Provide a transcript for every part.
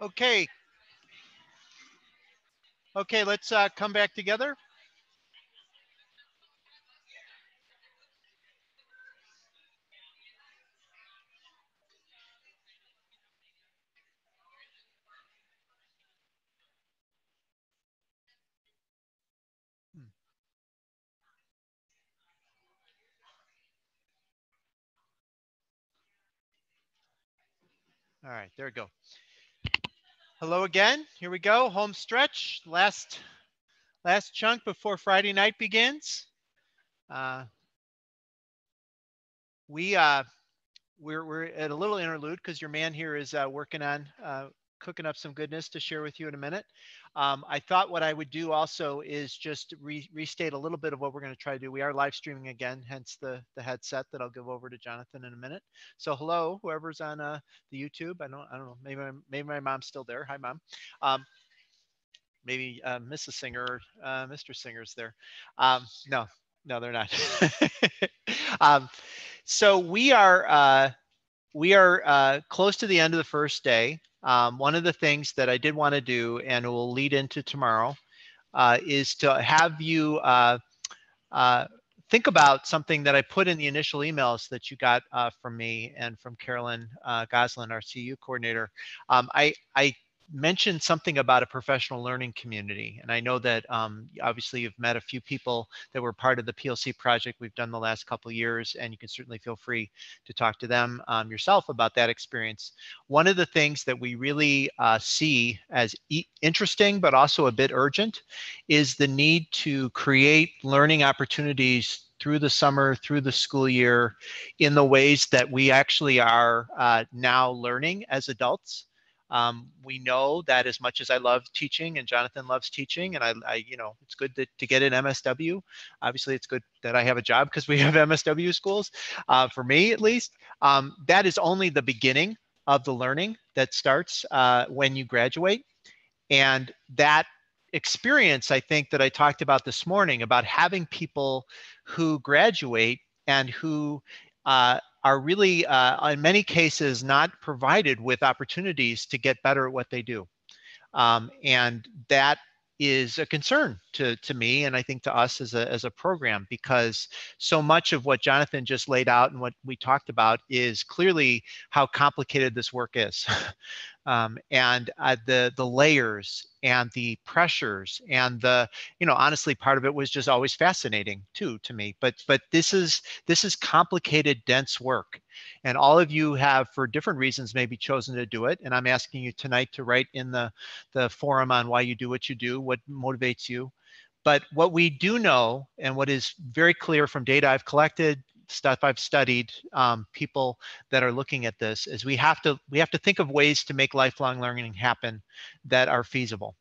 Okay. Okay, let's come back together. All right, there we go. Hello again. Here we go. Home stretch. Last chunk before Friday night begins. Uh, we're at a little interlude because your man here is working on cooking up some goodness to share with you in a minute. I thought what I would do also is just restate a little bit of what we're going to try to do. We are live streaming again, hence the headset that I'll give over to Jonathan in a minute. So hello, whoever's on the YouTube. I don't know. Maybe my mom's still there. Hi, Mom. Maybe Mrs. Singer, Mr. Singer's there. No, they're not. So we are close to the end of the first day. One of the things that I did want to do, and it will lead into tomorrow, is to have you think about something that I put in the initial emails that you got from me and from Carolyn Goslin, our CU coordinator. I mentioned something about a professional learning community. And I know that obviously you've met a few people that were part of the PLC project we've done the last couple of years, and you can certainly feel free to talk to them yourself about that experience. One of the things that we really see as interesting, but also a bit urgent, is the need to create learning opportunities through the summer, through the school year, in the ways that we actually are now learning as adults. We know that as much as I love teaching and Jonathan loves teaching, and I it's good to get an MSW. Obviously, it's good that I have a job because we have MSW schools, for me at least. That is only the beginning of the learning that starts when you graduate. And that experience, I think, that I talked about this morning about having people who graduate and who are really, in many cases, not provided with opportunities to get better at what they do. And that is a concern to me, and I think to us as a program, because so much of what Jonathan just laid out and what we talked about is clearly how complicated this work is. And the layers and the pressures and honestly, part of it was just always fascinating too to me. But this is complicated, dense work, and all of you have, for different reasons, maybe chosen to do it. And I'm asking you tonight to write in the forum on why you do what you do, what motivates you. But what we do know, and what is very clear from data I've collected, stuff I've studied, people that are looking at this, is we have to think of ways to make lifelong learning happen that are feasible.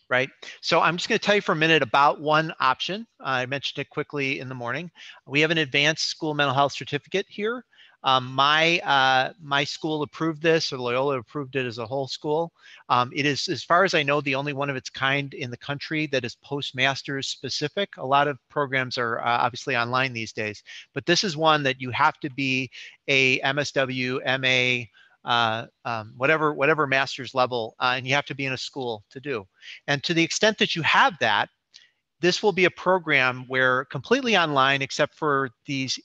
Right. So I'm just going to tell you for a minute about one option. I mentioned it quickly in the morning. We have an advanced school mental health certificate here. My school approved this, or Loyola approved it as a whole school. It is, as far as I know, the only one of its kind in the country that is postmasters specific. A lot of programs are obviously online these days, but this is one that you have to be a MSW, MA, whatever master's level, and you have to be in a school to do. And to the extent that you have that, this will be a program where completely online, except for these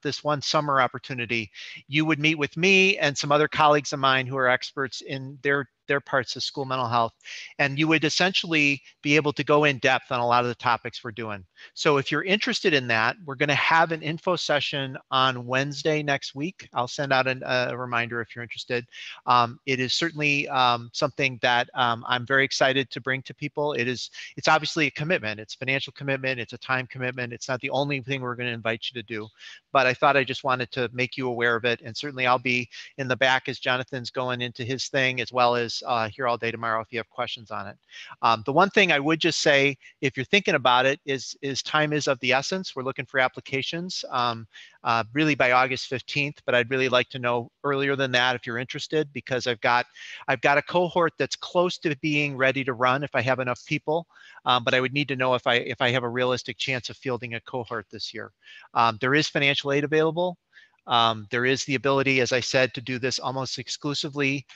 this one summer opportunity, you would meet with me and some other colleagues of mine who are experts in their parts of school mental health, and you would essentially be able to go in depth on a lot of the topics we're doing. So if you're interested in that, we're going to have an info session on Wednesday next week. I'll send out a reminder if you're interested. It is certainly something that I'm very excited to bring to people. It's obviously a commitment. It's financial commitment. It's a time commitment. It's not the only thing we're going to invite you to do, but I thought I just wanted to make you aware of it. And certainly I'll be in the back as Jonathan's going into his thing, as well as here all day tomorrow if you have questions on it. The one thing I would just say, if you're thinking about it, is time is of the essence. We're looking for applications really by August 15th, but I'd really like to know earlier than that if you're interested, because I've got a cohort that's close to being ready to run if I have enough people, but I would need to know if I have a realistic chance of fielding a cohort this year. There is financial aid available. There is the ability, as I said, to do this almost exclusively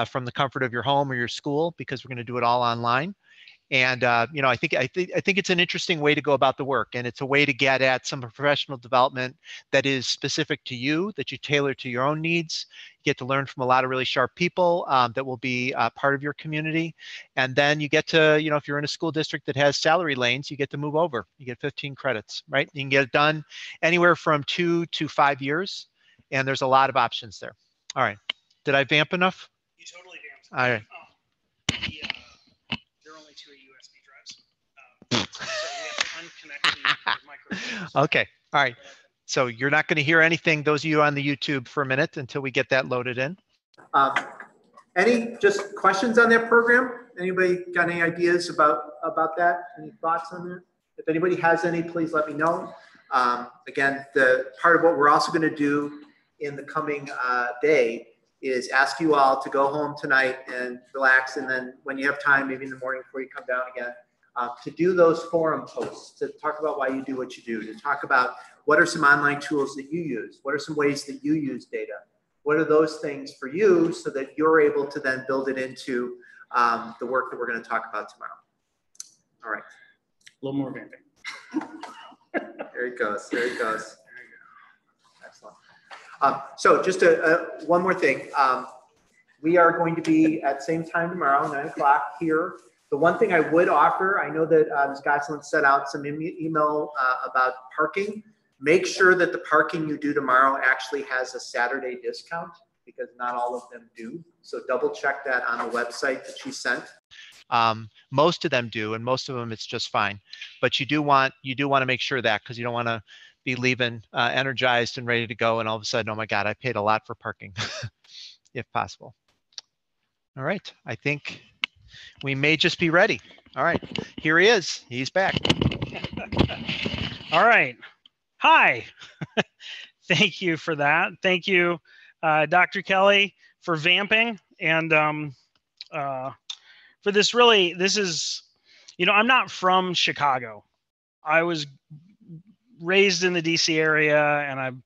from the comfort of your home or your school, because we're going to do it all online. And you know, I think it's an interesting way to go about the work, and it's a way to get at some professional development that is specific to you, that you tailor to your own needs. You get to learn from a lot of really sharp people that will be part of your community, and then you get to, you know, if you're in a school district that has salary lanes, you get to move over. You get 15 credits, right? You can get it done anywhere from 2 to 5 years, and there's a lot of options there. All right, did I vamp enough? You totally vamped. All right. There are only 2 USB drives, so we have to unconnect the microphones. Okay, all right. So you're not going to hear anything, those of you on the YouTube, for a minute until we get that loaded in. Any just questions on that program? Anybody got any ideas about that? Any thoughts on that? If anybody has any, please let me know. Again, the part of what we're also going to do in the coming day is ask you all to go home tonight and relax, and then when you have time, maybe in the morning before you come down again, to do those forum posts, to talk about why you do what you do, to talk about what are some online tools that you use, what are some ways that you use data, what are those things for you, so that you're able to then build it into the work that we're going to talk about tomorrow. All right. A little more vamping. There it goes. There it goes. Excellent. So just one more thing. We are going to be at the same time tomorrow, 9 o'clock here. The one thing I would offer, I know that Ms. Gosselin sent out some email about parking. Make sure that the parking you do tomorrow actually has a Saturday discount, because not all of them do. So double check that on the website that she sent. Most of them do, and most of them it's just fine. But you do want to make sure that, because you don't want to be leaving energized and ready to go, and all of a sudden, oh my God, I paid a lot for parking, if possible. All right, I think we may just be ready. All right, here he is. He's back. All right. Hi. Thank you for that. Thank you, Dr. Kelly, for vamping, and for this. Really, this is, you know, I'm not from Chicago. I was raised in the DC area, and I've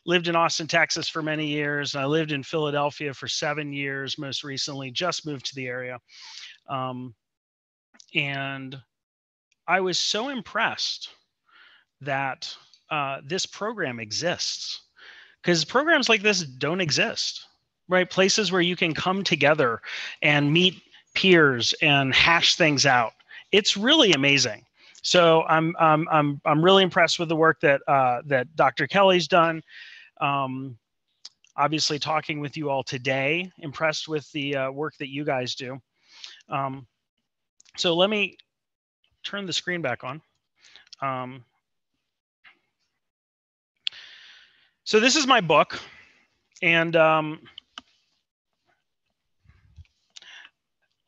lived in Austin, Texas for many years. And I lived in Philadelphia for 7 years. Most recently, just moved to the area. And I was so impressed that this program exists, because programs like this don't exist, right? Places where you can come together and meet peers and hash things out. It's really amazing. So I'm really impressed with the work that that Dr. Kelly's done. Obviously, talking with you all today, impressed with the work that you guys do. So let me turn the screen back on. So this is my book, and a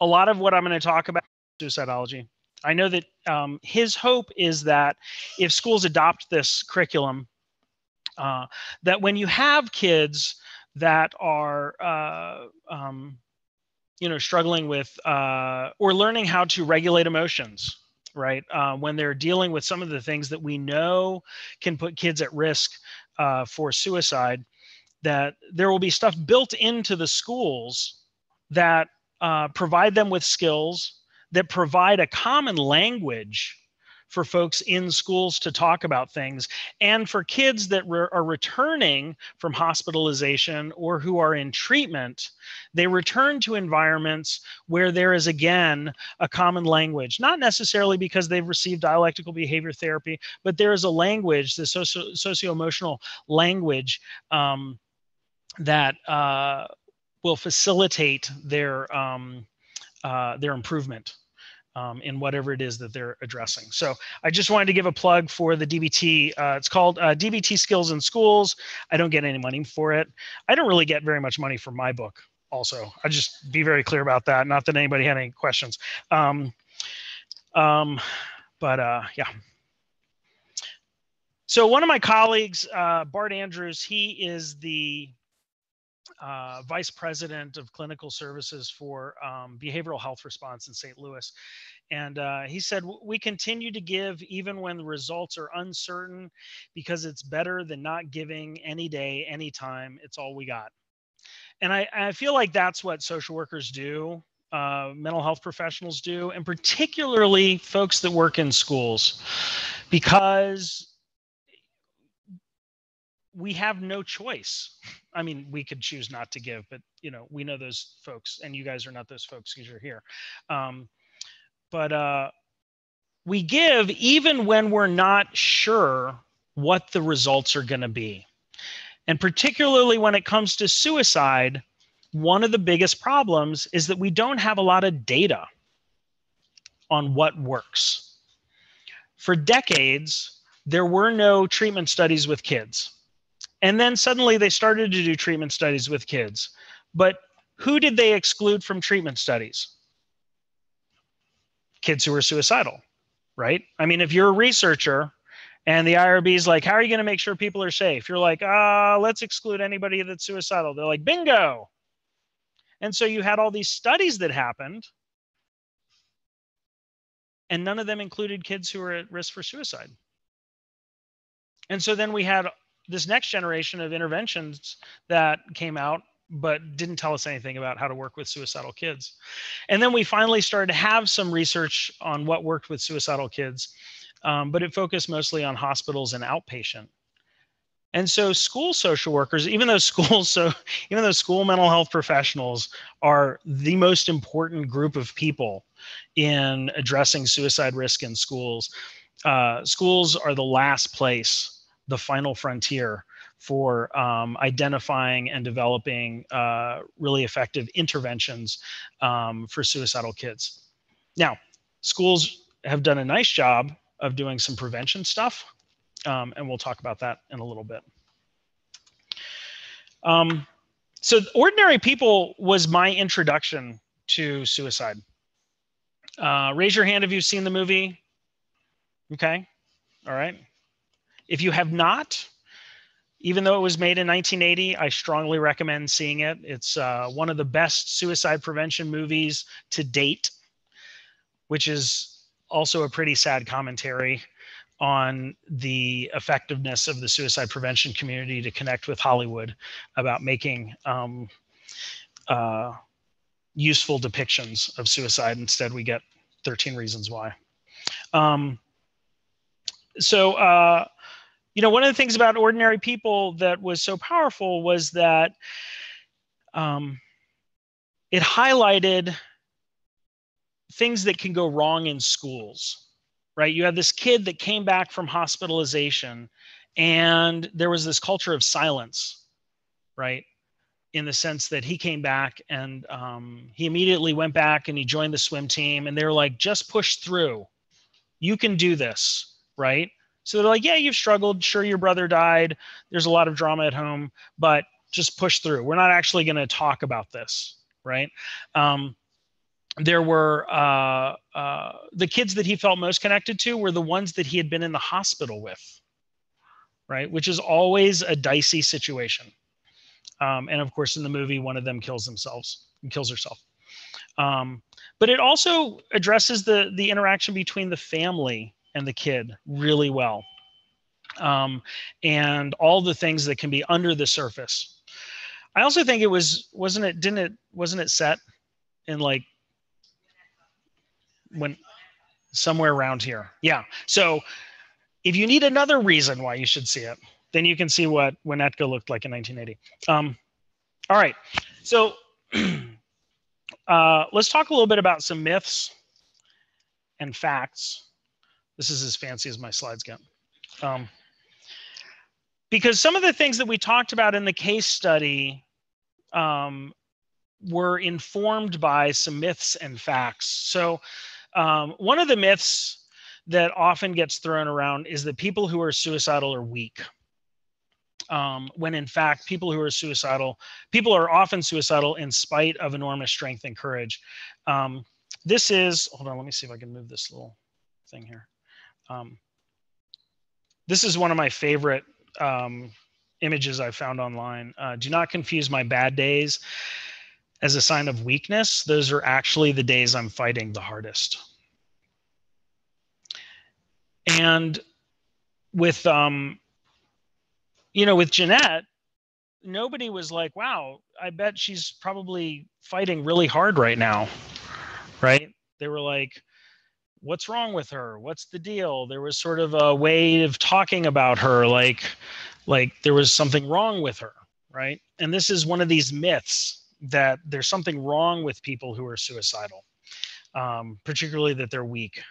lot of what I'm going to talk about is suicidology. I know that his hope is that if schools adopt this curriculum, that when you have kids that are you know, struggling with or learning how to regulate emotions, right? When they're dealing with some of the things that we know can put kids at risk for suicide, that there will be stuff built into the schools that provide them with skills, that provide a common language for folks in schools to talk about things, and for kids that are returning from hospitalization or who are in treatment, they return to environments where there is, again, a common language, not necessarily because they've received dialectical behavior therapy, but there is a language, the socio-emotional language that will facilitate their improvement in whatever it is that they're addressing. So I just wanted to give a plug for the DBT. It's called DBT Skills in Schools. I don't get any money for it. I don't really get very much money for my book also. I'll just be very clear about that. Not that anybody had any questions. Yeah. So one of my colleagues, Bart Andrews, he is the Vice President of Clinical Services for Behavioral Health Response in St. Louis. And he said, we continue to give even when the results are uncertain because it's better than not giving any day, anytime. It's all we got. And I feel like that's what social workers do, mental health professionals do, and particularly folks that work in schools, because we have no choice. I mean, we could choose not to give, but we know those folks, and you guys are not those folks because you're here. But we give even when we're not sure what the results are going to be. And particularly when it comes to suicide, one of the biggest problems is that we don't have a lot of data on what works. For decades, there were no treatment studies with kids. And then suddenly they started to do treatment studies with kids. But who did they exclude from treatment studies? Kids who were suicidal, right? I mean, if you're a researcher and the IRB is like, how are you going to make sure people are safe? You're like, let's exclude anybody that's suicidal. They're like, bingo. And so you had all these studies that happened, and none of them included kids who were at risk for suicide. And so then we had this next generation of interventions that came out, but didn't tell us anything about how to work with suicidal kids. And then we finally started to have some research on what worked with suicidal kids, but it focused mostly on hospitals and outpatient. And so school social workers, even though school mental health professionals are the most important group of people in addressing suicide risk in schools, schools are the last place, the final frontier for identifying and developing really effective interventions for suicidal kids. Now, schools have done a nice job of doing some prevention stuff, and we'll talk about that in a little bit. So Ordinary People was my introduction to suicide. Raise your hand if you've seen the movie. Okay, all right. If you have not, even though it was made in 1980, I strongly recommend seeing it. It's one of the best suicide prevention movies to date, which is also a pretty sad commentary on the effectiveness of the suicide prevention community to connect with Hollywood about making useful depictions of suicide. Instead, we get 13 Reasons Why. One of the things about Ordinary People that was so powerful was that it highlighted things that can go wrong in schools, right? You had this kid that came back from hospitalization, and there was this culture of silence, right? In the sense that he came back and he immediately went back and he joined the swim team, and they were like, just push through. You can do this, right? So they're like, yeah, you've struggled. Sure, your brother died. There's a lot of drama at home, but just push through. We're not actually going to talk about this, right? There were the kids that he felt most connected to were the ones that he had been in the hospital with, right? Which is always a dicey situation. And of course, in the movie, one of them kills herself. But it also addresses the interaction between the family and the kid really well. And all the things that can be under the surface. I also think it wasn't it set in like when somewhere around here. Yeah. So if you need another reason why you should see it, then you can see what Winnetka looked like in 1980. All right. So let's talk a little bit about some myths and facts. This is as fancy as my slides get. Because some of the things that we talked about in the case study were informed by some myths and facts. So one of the myths that often gets thrown around is that people who are suicidal are weak. When in fact, people are often suicidal in spite of enormous strength and courage. This is, hold on, let me see if I can move this little thing here. This is one of my favorite images I found online. Do not confuse my bad days as a sign of weakness. Those are actually the days I'm fighting the hardest. And with, with Jeanette, nobody was like, wow, I bet she's probably fighting really hard right now, right? They were like, what's wrong with her? What's the deal? There was sort of a way of talking about her, like there was something wrong with her, right? And this is one of these myths that there's something wrong with people who are suicidal, particularly that they're weak.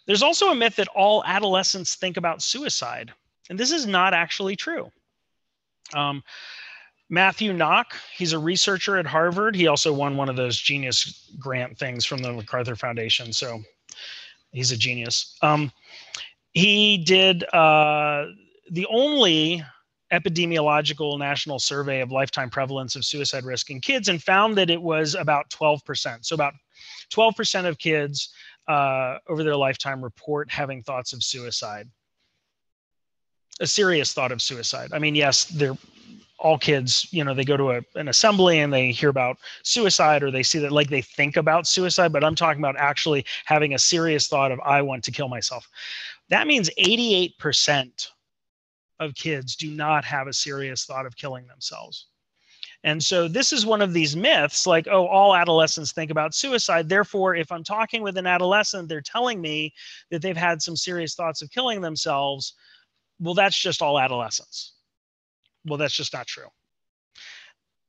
There's also a myth that all adolescents think about suicide, and this is not actually true. Matthew Knock, he's a researcher at Harvard. He also won one of those genius grant things from the MacArthur Foundation, so he's a genius. He did the only epidemiological national survey of lifetime prevalence of suicide risk in kids and found that it was about 12%. So about 12% of kids over their lifetime report having thoughts of suicide, a serious thought of suicide. I mean, yes, they're all kids, they go to an assembly and they hear about suicide, or they see that, like, they think about suicide, but I'm talking about actually having a serious thought of, I want to kill myself. That means 88% of kids do not have a serious thought of killing themselves. And so this is one of these myths, like, oh, all adolescents think about suicide. Therefore, if I'm talking with an adolescent, they're telling me that they've had some serious thoughts of killing themselves. Well, that's just all adolescents. Well, that's just not true.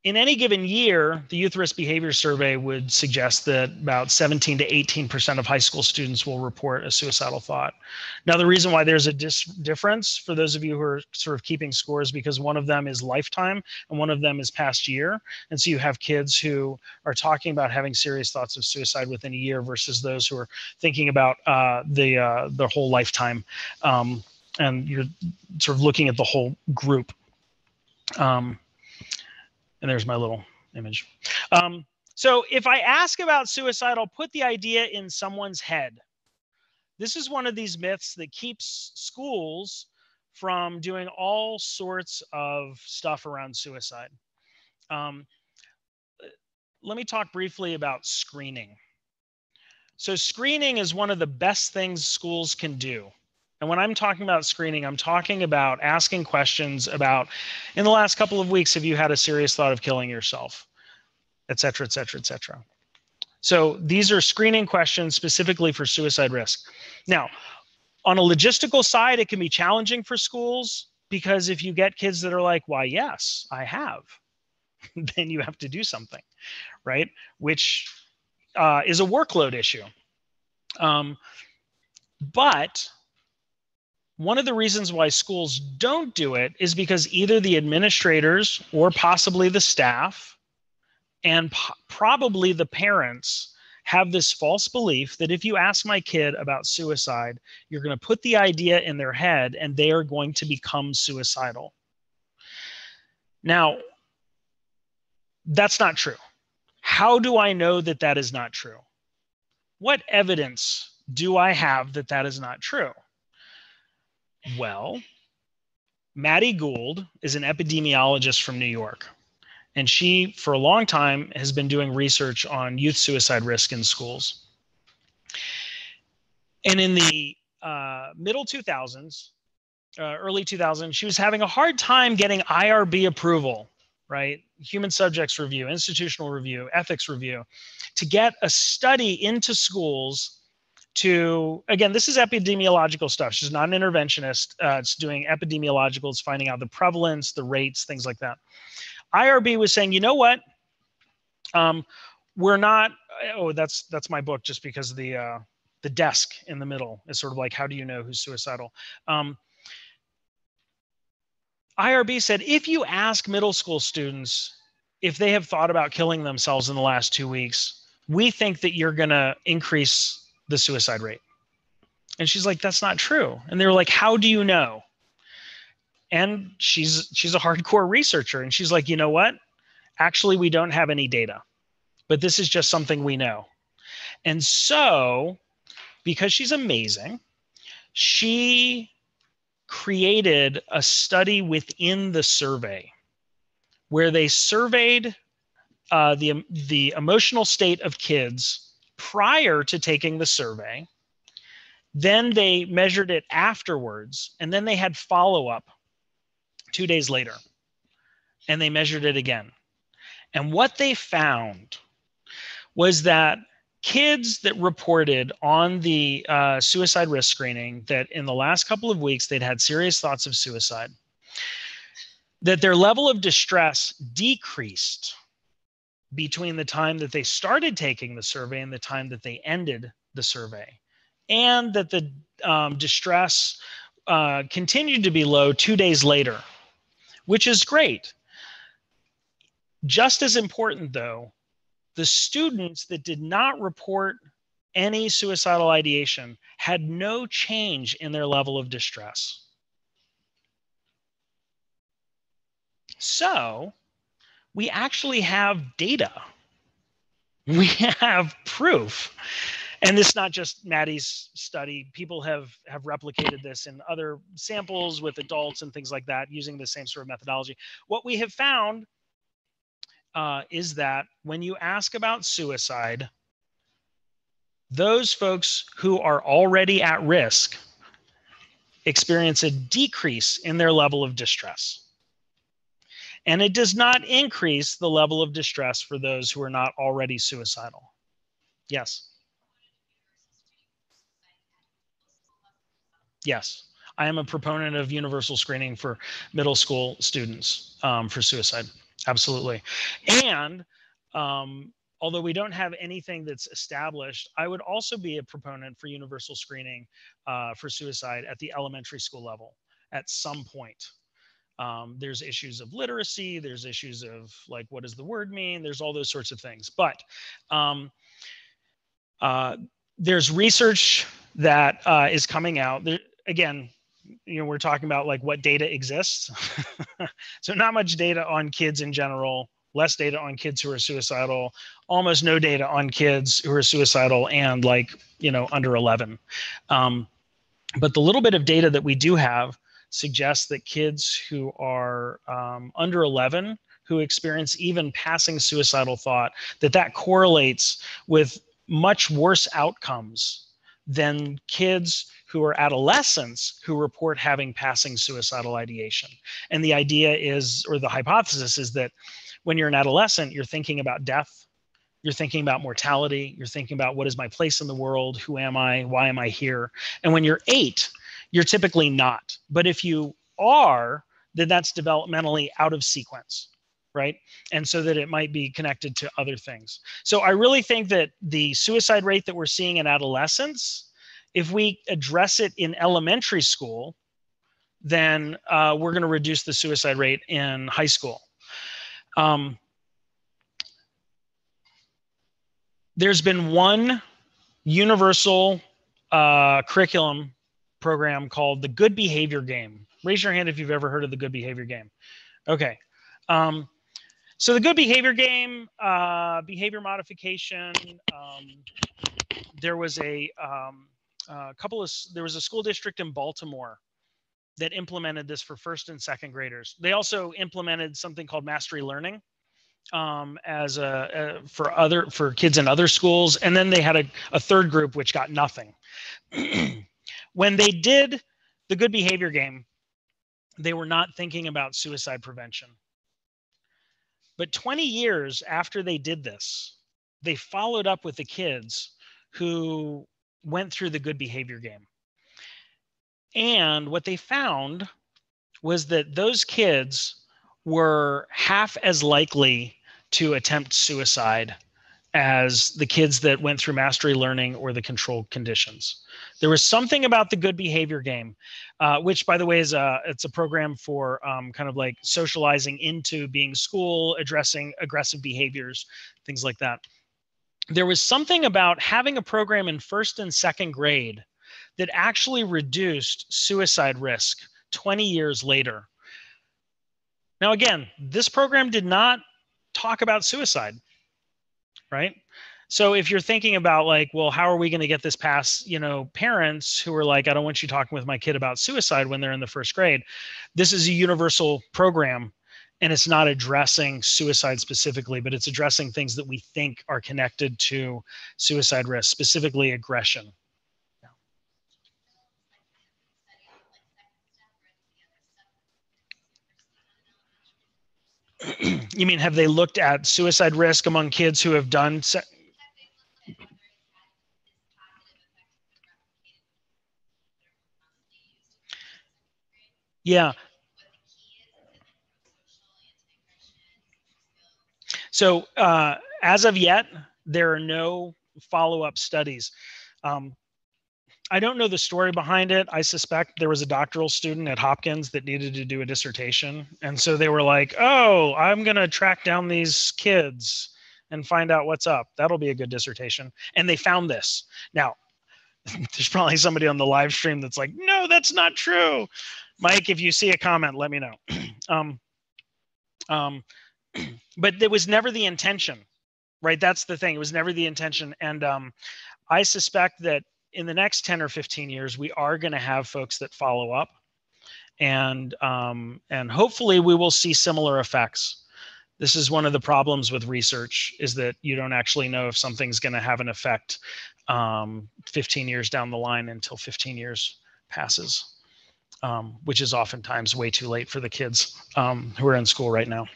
In any given year, the Youth Risk Behavior Survey would suggest that about 17 to 18% of high school students will report a suicidal thought. Now, the reason why there's a difference for those of you who are sort of keeping scores, because one of them is lifetime and one of them is past year. And so you have kids who are talking about having serious thoughts of suicide within a year versus those who are thinking about the whole lifetime. And you're sort of looking at the whole group. And there's my little image. So if I ask about suicide, I'll put the idea in someone's head. This is one of these myths that keeps schools from doing all sorts of stuff around suicide. Let me talk briefly about screening. So screening is one of the best things schools can do. And when I'm talking about screening, I'm talking about asking questions about, in the last couple of weeks, have you had a serious thought of killing yourself, et cetera, et cetera, et cetera. So these are screening questions specifically for suicide risk. Now, on a logistical side, it can be challenging for schools, because if you get kids that are like, why, yes, I have, then you have to do something, right? Which is a workload issue. But one of the reasons why schools don't do it is because either the administrators or possibly the staff and probably the parents have this false belief that if you ask my kid about suicide, you're going to put the idea in their head and they are going to become suicidal. Now, that's not true. How do I know that that is not true? What evidence do I have that that is not true? Well, Maddie Gould is an epidemiologist from New York, and she, for a long time, has been doing research on youth suicide risk in schools. And in the middle 2000s, early 2000s, she was having a hard time getting IRB approval, right? Human subjects review, institutional review, ethics review, to get a study into schools to, again, this is epidemiological stuff. She's not an interventionist. It's doing epidemiological. It's finding out the prevalence, the rates, things like that. IRB was saying, you know what? We're not, oh, that's my book, just because the desk in the middle is sort of like, how do you know who's suicidal? IRB said, if you ask middle school students if they have thought about killing themselves in the last 2 weeks, we think that you're going to increase the suicide rate. And she's like, that's not true. And they were like, how do you know? And she's a hardcore researcher. And she's like, you know what? Actually, we don't have any data, but this is just something we know. And so, because she's amazing, she created a study within the survey where they surveyed the emotional state of kids prior to taking the survey, Then they measured it afterwards, and then they had follow-up 2 days later, and they measured it again. And what they found was that kids that reported on the suicide risk screening that in the last couple of weeks they'd had serious thoughts of suicide, that their level of distress decreased between the time that they started taking the survey and the time that they ended the survey, and that the distress continued to be low 2 days later, which is great. Just as important, though, the students that did not report any suicidal ideation had no change in their level of distress. So we actually have data. We have proof. And this is not just Maddie's study. People have replicated this in other samples with adults and things like that using the same sort of methodology. What we have found is that when you ask about suicide, those folks who are already at risk experience a decrease in their level of distress. And it does not increase the level of distress for those who are not already suicidal. Yes. Yes. I am a proponent of universal screening for middle school students for suicide. Absolutely. And although we don't have anything that's established, I would also be a proponent for universal screening for suicide at the elementary school level at some point. There's issues of literacy. There's issues of like, what does the word mean? There's all those sorts of things. But there's research that is coming out. There, again, you know, we're talking about like what data exists. So not much data on kids in general, less data on kids who are suicidal, almost no data on kids who are suicidal and like, you know, under 11. But the little bit of data that we do have suggests that kids who are under 11 who experience even passing suicidal thought, that correlates with much worse outcomes than kids who are adolescents who report having passing suicidal ideation. And the idea is, or the hypothesis is, that when you're an adolescent, you're thinking about death, you're thinking about mortality, you're thinking about what is my place in the world, who am I, why am I here? And when you're 8, you're typically not. But if you are, then that's developmentally out of sequence, right? And so that it might be connected to other things. So I really think that the suicide rate that we're seeing in adolescents, if we address it in elementary school, then we're going to reduce the suicide rate in high school. There's been one universal curriculum program called the Good Behavior Game. Raise your hand if you've ever heard of the Good Behavior Game. Okay. So the Good Behavior Game, behavior modification, there was a there was a school district in Baltimore that implemented this for first and second graders. They also implemented something called mastery learning as for kids in other schools. And then they had a third group which got nothing. When they did the Good Behavior Game, they were not thinking about suicide prevention. But 20 years after they did this, they followed up with the kids who went through the Good Behavior Game. And what they found was that those kids were half as likely to attempt suicide as the kids that went through mastery learning or the controlled conditions. There was something about the Good Behavior Game, which, by the way, is it's a program for kind of like socializing into being school, addressing aggressive behaviors, things like that. There was something about having a program in first and second grade that actually reduced suicide risk 20 years later. Now, again, this program did not talk about suicide, right? So if you're thinking about like, well, how are we going to get this past, you know, parents who are like, I don't want you talking with my kid about suicide when they're in the first grade. This is a universal program, and it's not addressing suicide specifically, but it's addressing things that we think are connected to suicide risk, specifically aggression. You mean, have they looked at suicide risk among kids who have done? Yeah. So as of yet, there are no follow-up studies. I don't know the story behind it. I suspect there was a doctoral student at Hopkins that needed to do a dissertation. And so they were like, oh, I'm going to track down these kids and find out what's up. That'll be a good dissertation. And they found this. Now, there's probably somebody on the live stream that's like, no, that's not true. Mike, if you see a comment, let me know. But it was never the intention, right? That's the thing. It was never the intention. And I suspect that in the next 10 or 15 years, we are going to have folks that follow up, and hopefully we will see similar effects. This is one of the problems with research, is that you don't actually know if something's going to have an effect 15 years down the line until 15 years passes, which is oftentimes way too late for the kids who are in school right now.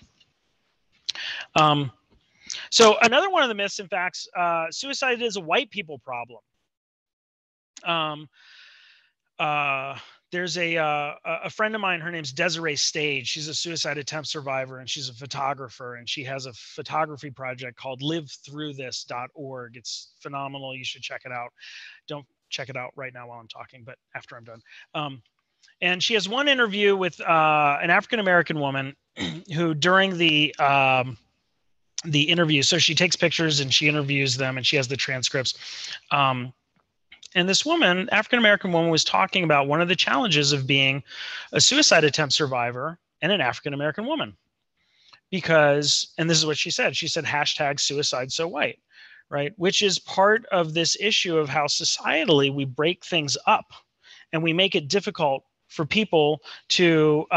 So another one of the myths and facts, suicide is a white people problem. There's a friend of mine, her name's Desiree Stage. She's a suicide attempt survivor, and she's a photographer, and she has a photography project called livethroughthis.org. It's phenomenal. You should check it out. Don't check it out right now while I'm talking, but after I'm done. And she has one interview with an African-American woman who, during the interview, so she takes pictures and she interviews them, and she has the transcripts. And this woman, African-American woman, was talking about one of the challenges of being a suicide attempt survivor and an African-American woman. Because, and this is what she said, hashtag suicide so white, right? Which is part of this issue of how societally we break things up and we make it difficult for people to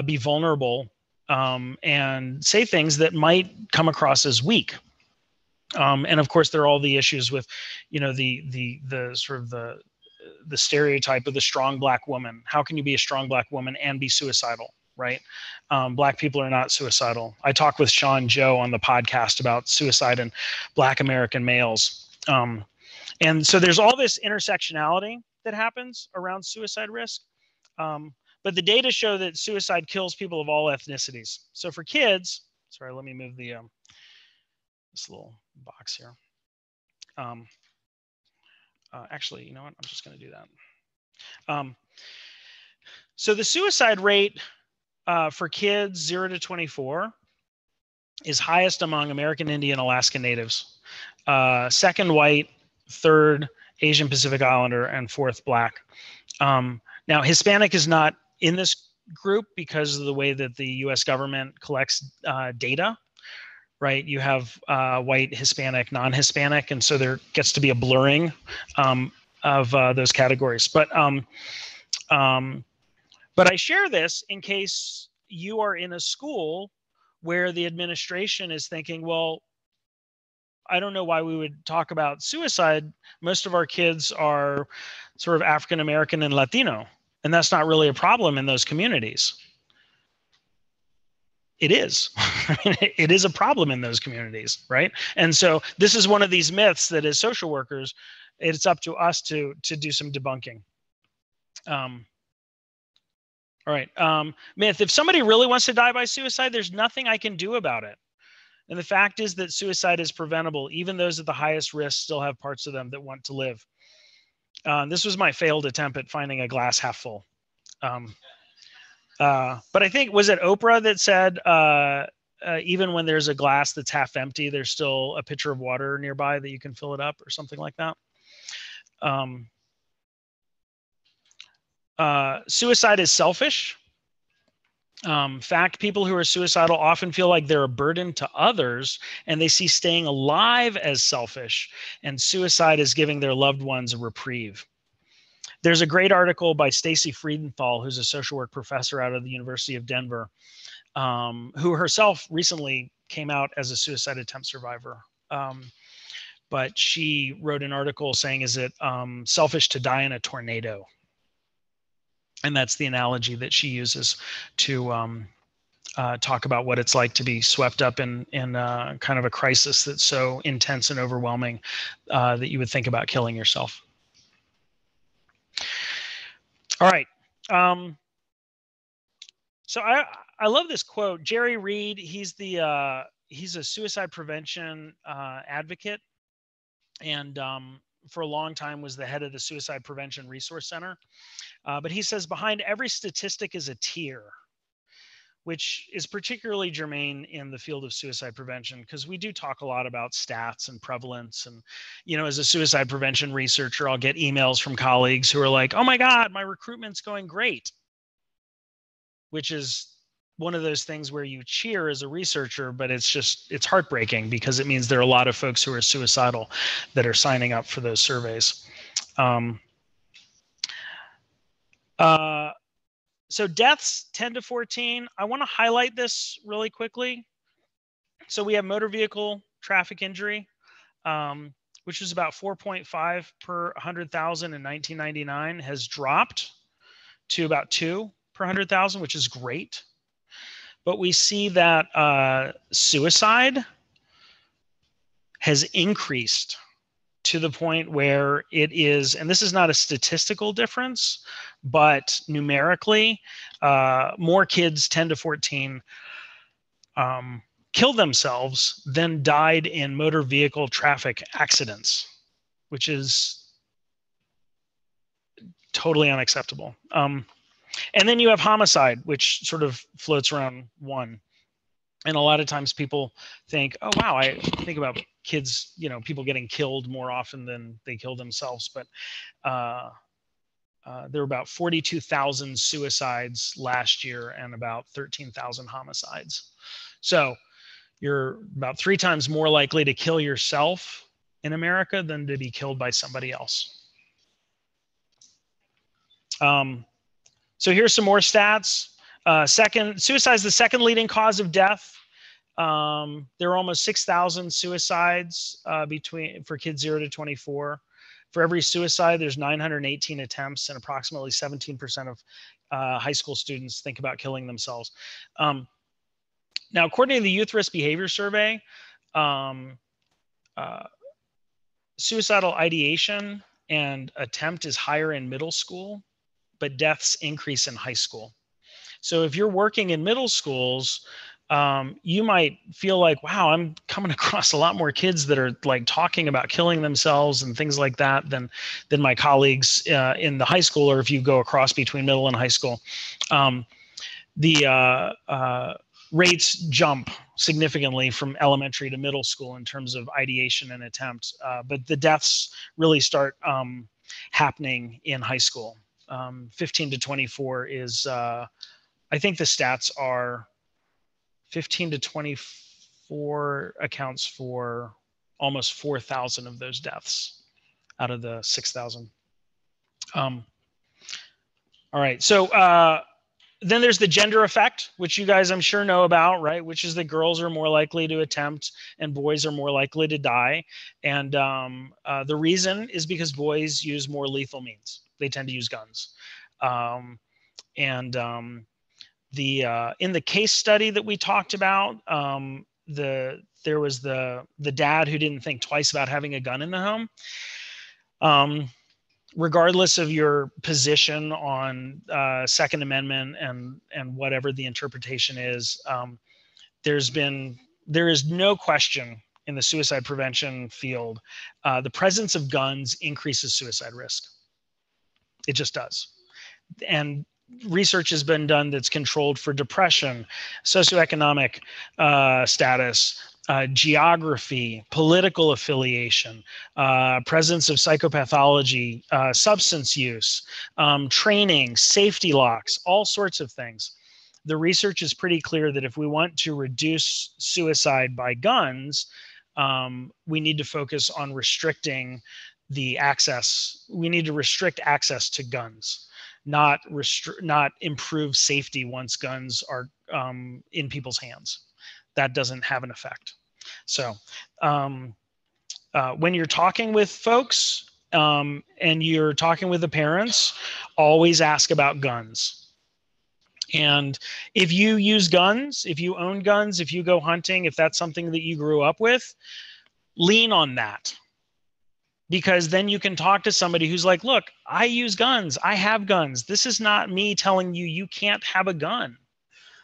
be vulnerable and say things that might come across as weak. And of course, there are all the issues with, the sort of the stereotype of the strong Black woman. How can you be a strong Black woman and be suicidal, right? Black people are not suicidal. I talked with Sean Joe on the podcast about suicide in Black American males. And so there's all this intersectionality that happens around suicide risk. But the data show that suicide kills people of all ethnicities. So for kids, sorry, let me move the this little box here. Actually, you know what? I'm just going to do that. So the suicide rate for kids 0 to 24 is highest among American Indian Alaska Natives, second white, third Asian Pacific Islander, and fourth Black. Now, Hispanic is not in this group because of the way that the US government collects data. Right, you have white, Hispanic, non-Hispanic, and so there gets to be a blurring of those categories. But I share this in case you are in a school where the administration is thinking, well, I don't know why we would talk about suicide. Most of our kids are sort of African American and Latino, and that's not really a problem in those communities. It is. I mean, it is a problem in those communities, right? And so this is one of these myths that as social workers, it's up to us to do some debunking. All right. Myth, if somebody really wants to die by suicide, there's nothing I can do about it. And the fact is that suicide is preventable. Even those at the highest risk still have parts of them that want to live. This was my failed attempt at finding a glass half full. But I think, was it Oprah that said, even when there's a glass that's half empty, there's still a pitcher of water nearby that you can fill it up, or something like that. Suicide is selfish. Fact, people who are suicidal often feel like they're a burden to others, and they see staying alive as selfish, and suicide is giving their loved ones a reprieve. There's a great article by Stacy Friedenthal, who's a social work professor out of the University of Denver, who herself recently came out as a suicide attempt survivor. But she wrote an article saying, is it selfish to die in a tornado? And that's the analogy that she uses to talk about what it's like to be swept up in kind of a crisis that's so intense and overwhelming that you would think about killing yourself. All right. So I love this quote. Jerry Reed, he's a suicide prevention advocate, and for a long time was the head of the Suicide Prevention Resource Center. But he says, behind every statistic is a tear, which is particularly germane in the field of suicide prevention, because we do talk a lot about stats and prevalence. And, you know, as a suicide prevention researcher, I'll get emails from colleagues who are like, oh my God, my recruitment's going great, which is one of those things where you cheer as a researcher, but it's heartbreaking because it means there are a lot of folks who are suicidal that are signing up for those surveys. So deaths 10 to 14, I want to highlight this really quickly. So we have motor vehicle traffic injury, which was about 4.5 per 100,000 in 1999, has dropped to about 2 per 100,000, which is great. But we see that suicide has increased to the point where it is, and this is not a statistical difference, but numerically, more kids 10 to 14 killed themselves than died in motor vehicle traffic accidents, which is totally unacceptable. And then you have homicide, which sort of floats around 1. And a lot of times people think, oh, wow, I think about kids, you know, people getting killed more often than they kill themselves. But there were about 42,000 suicides last year and about 13,000 homicides. So you're about 3 times more likely to kill yourself in America than to be killed by somebody else. So here's some more stats. Suicide is the second leading cause of death. There are almost 6,000 suicides for kids 0 to 24. For every suicide, there's 918 attempts, and approximately 17% of high school students think about killing themselves. Now, according to the Youth Risk Behavior Survey, suicidal ideation and attempt is higher in middle school, but deaths increase in high school. So if you're working in middle schools, you might feel like, wow, I'm coming across a lot more kids that are like talking about killing themselves and things like that than my colleagues in the high school, or if you go across between middle and high school. The rates jump significantly from elementary to middle school in terms of ideation and attempt, but the deaths really start happening in high school. 15 to 24 is, I think the stats are 15 to 24 accounts for almost 4,000 of those deaths out of the 6,000. All right, so then there's the gender effect, which you guys I'm sure know about, right? Which is that girls are more likely to attempt and boys are more likely to die. And the reason is because boys use more lethal means. They tend to use guns. In the case study that we talked about, there was the dad who didn't think twice about having a gun in the home. Regardless of your position on Second Amendment and whatever the interpretation is, there is no question in the suicide prevention field, the presence of guns increases suicide risk. It just does. And research has been done that's controlled for depression, socioeconomic status, geography, political affiliation, presence of psychopathology, substance use, training, safety locks, all sorts of things. The research is pretty clear that if we want to reduce suicide by guns, we need to focus on restricting the access. We need to restrict access to guns, not improve safety once guns are in people's hands. That doesn't have an effect. So when you're talking with folks and you're talking with the parents, always ask about guns. And if you use guns, if you own guns, if you go hunting, if that's something that you grew up with, lean on that. Because then you can talk to somebody who's like, look, I use guns. I have guns. This is not me telling you you can't have a gun.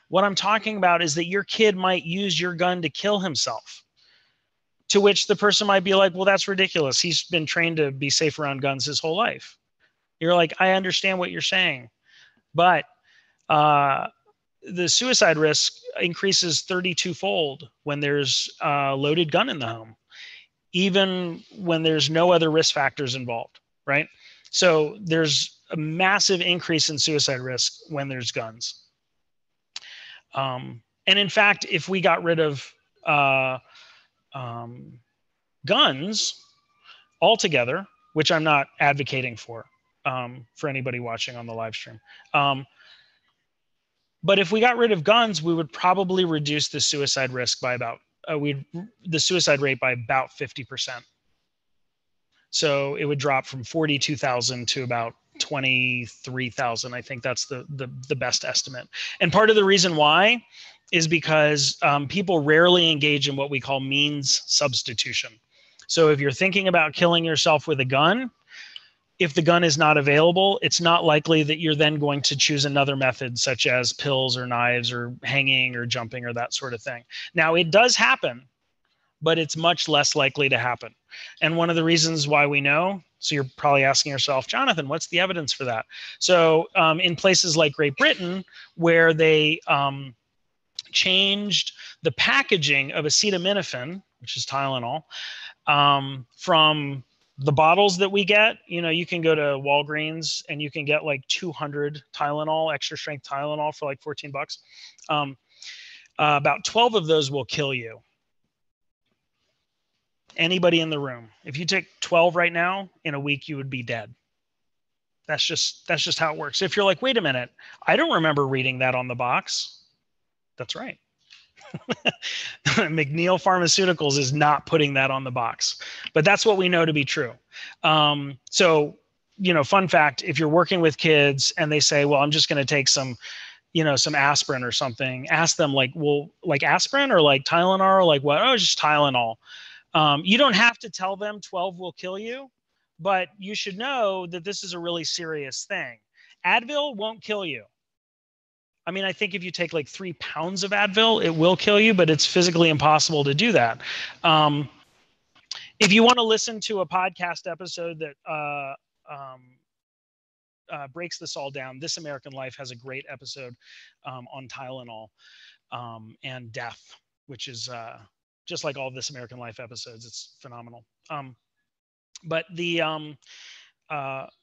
What I'm talking about is that your kid might use your gun to kill himself. To which the person might be like, well, that's ridiculous. He's been trained to be safe around guns his whole life. You're like, I understand what you're saying. But the suicide risk increases 32-fold when there's a loaded gun in the home, even when there's no other risk factors involved, right? So there's a massive increase in suicide risk when there's guns. And in fact, if we got rid of guns altogether, which I'm not advocating for anybody watching on the live stream. But if we got rid of guns, we would probably reduce the suicide risk by about, the suicide rate by about 50%. So it would drop from 42,000 to about 23,000. I think that's the best estimate. And part of the reason why is because people rarely engage in what we call means substitution. So if you're thinking about killing yourself with a gun, if the gun is not available, it's not likely that you're then going to choose another method such as pills or knives or hanging or jumping or that sort of thing. Now, it does happen, but it's much less likely to happen. And one of the reasons why we know, so you're probably asking yourself, Jonathan, what's the evidence for that? So in places like Great Britain, where they changed the packaging of acetaminophen, which is Tylenol, from the bottles that we get, you can go to Walgreens and you can get like 200 Tylenol, extra strength Tylenol for like $14. About 12 of those will kill you. Anybody in the room. If you take 12 right now, in a week, you would be dead. That's just how it works. If you're like, wait a minute, I don't remember reading that on the box. That's right. McNeil Pharmaceuticals is not putting that on the box, but that's what we know to be true. So, fun fact, if you're working with kids and they say, well, I'm just going to take some aspirin or something, ask them like, well, like aspirin or like Tylenol or like what? Oh, just Tylenol. You don't have to tell them 12 will kill you, but you should know that this is a really serious thing. Advil won't kill you. I mean, I think if you take like 3 pounds of Advil, it will kill you, but it's physically impossible to do that. If you want to listen to a podcast episode that breaks this all down, This American Life has a great episode on Tylenol and death, which is just like all This American Life episodes. It's phenomenal. But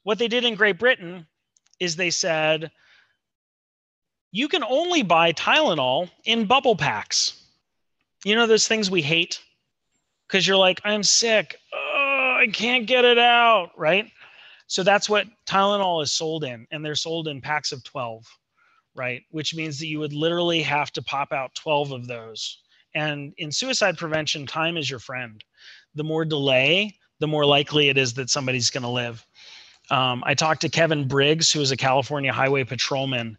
what they did in Great Britain is they said, you can only buy Tylenol in bubble packs. Those things we hate because you're like, I'm sick. Oh, I can't get it out, right? So that's what Tylenol is sold in, and they're sold in packs of 12, right? Which means that you would literally have to pop out 12 of those. And in suicide prevention, time is your friend. The more delay, the more likely it is that somebody's going to live. I talked to Kevin Briggs, who is a California highway patrolman,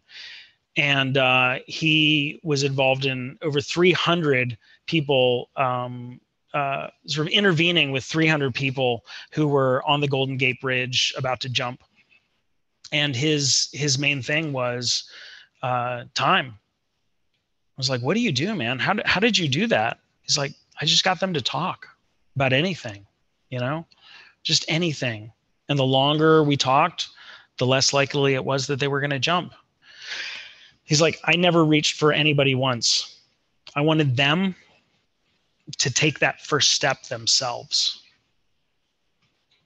and he was involved in over 300 people, sort of intervening with 300 people who were on the Golden Gate Bridge about to jump. And his main thing was time. I was like, what do you do, man? How did you do that? He's like, I just got them to talk about anything, just anything. And the longer we talked, the less likely it was that they were going to jump. He's like, I never reached for anybody once. I wanted them to take that first step themselves.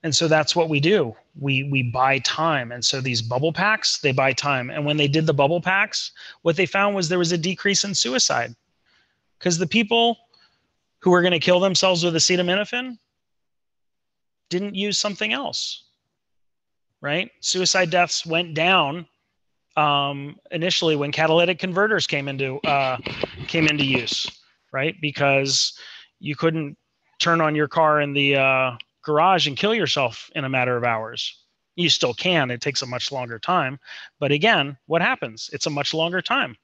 And so that's what we do. We buy time. And so these bubble packs, they buy time. And when they did the bubble packs, what they found was there was a decrease in suicide because the people who were going to kill themselves with acetaminophen didn't use something else, right? Suicide deaths went down initially when catalytic converters came into use, right? Because you couldn't turn on your car in the garage and kill yourself in a matter of hours. You still can. It takes a much longer time. But again, what happens? It's a much longer time.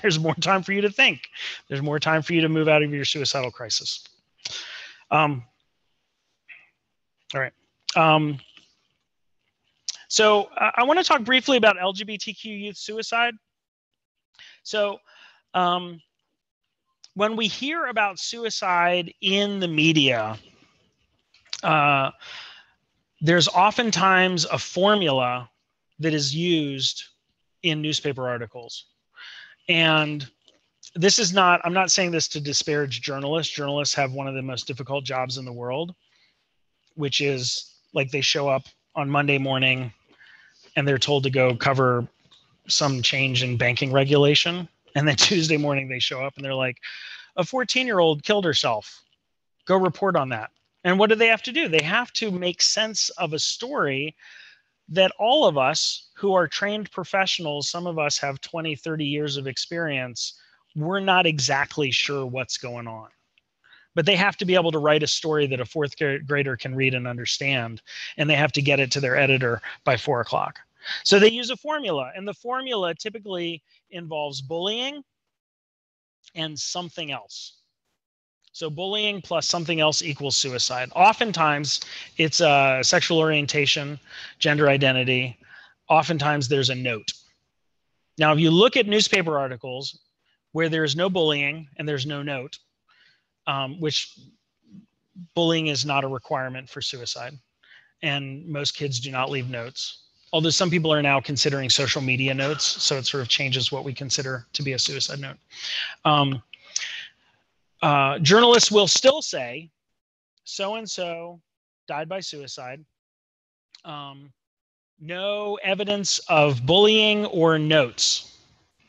There's more time for you to think. There's more time for you to move out of your suicidal crisis. All right. So I want to talk briefly about LGBTQ youth suicide. So when we hear about suicide in the media, there's oftentimes a formula that is used in newspaper articles. And this is not, I'm not saying this to disparage journalists. Journalists have one of the most difficult jobs in the world, which is like they show up on Monday morning and they're told to go cover some change in banking regulation. And then Tuesday morning they show up and they're like, a 14-year-old killed herself. Go report on that. And what do they have to do? They have to make sense of a story that all of us who are trained professionals, some of us have 20, 30 years of experience, we're not exactly sure what's going on. But they have to be able to write a story that a fourth grader can read and understand, and they have to get it to their editor by 4 o'clock. So they use a formula, and the formula typically involves bullying and something else. So bullying plus something else equals suicide. Oftentimes, it's sexual orientation, gender identity. Oftentimes, there's a note. Now, if you look at newspaper articles where there's no bullying and there's no note, which bullying is not a requirement for suicide, and most kids do not leave notes. Although some people are now considering social media notes, so it sort of changes what we consider to be a suicide note. Journalists will still say, so-and-so died by suicide. No evidence of bullying or notes.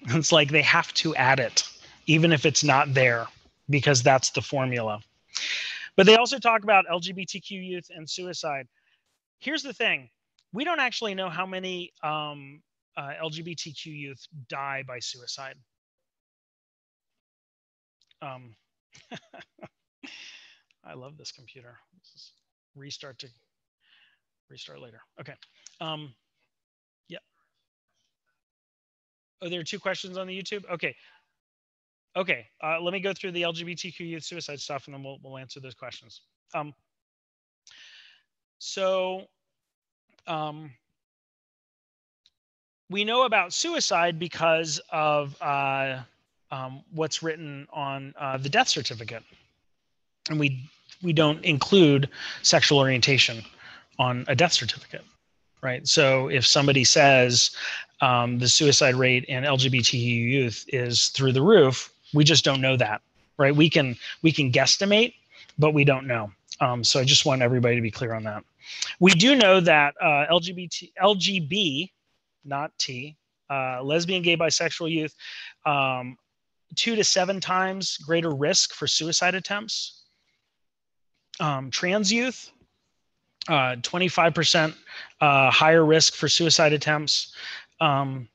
It's like they have to add it, even if it's not there, because that's the formula. But they also talk about LGBTQ youth and suicide. Here's the thing. We don't actually know how many LGBTQ youth die by suicide. I love this computer. Let's restart later. Okay. Yeah. Oh, there are 2 questions on the YouTube. Okay. Okay. Let me go through the LGBTQ youth suicide stuff, and then we'll answer those questions. We know about suicide because of what's written on the death certificate. And we don't include sexual orientation on a death certificate, right? So if somebody says the suicide rate in LGBTQ youth is through the roof, we just don't know that, right? We can guesstimate, but we don't know. So I just want everybody to be clear on that. We do know that LGB, not T, lesbian, gay, bisexual youth, 2 to 7 times greater risk for suicide attempts. Trans youth, 25% higher risk for suicide attempts, and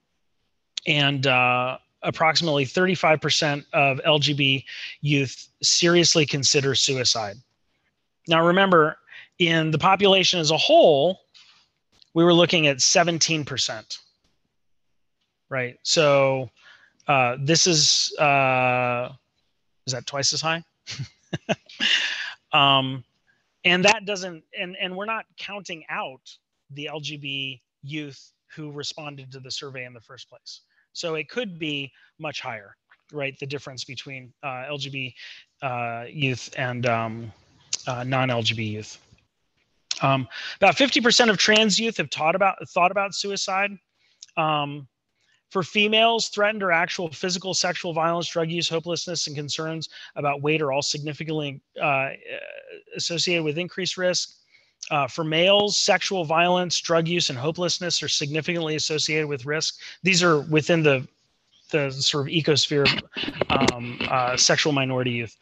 approximately 35% of LGB youth seriously consider suicide. Now, remember, in the population as a whole, we were looking at 17%, right? So this is that twice as high? And that doesn't, and we're not counting out the LGB youth who responded to the survey in the first place. So it could be much higher, right? The difference between LGB youth and non-LGB youth. About 50% of trans youth have thought about suicide. For females, threatened or actual physical, sexual violence, drug use, hopelessness, and concerns about weight are all significantly associated with increased risk. For males, sexual violence, drug use, and hopelessness are significantly associated with risk. These are within the sort of ecosphere of sexual minority youth.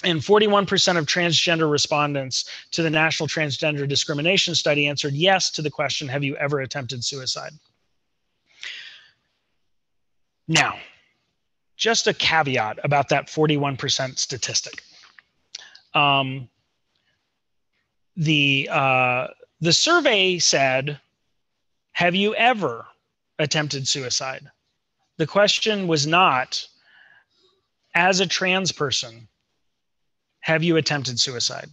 And 41% of transgender respondents to the National Transgender Discrimination Study answered yes to the question, have you ever attempted suicide? Now, just a caveat about that 41% statistic. The The survey said, have you ever attempted suicide? The question was not, as a trans person, have you attempted suicide?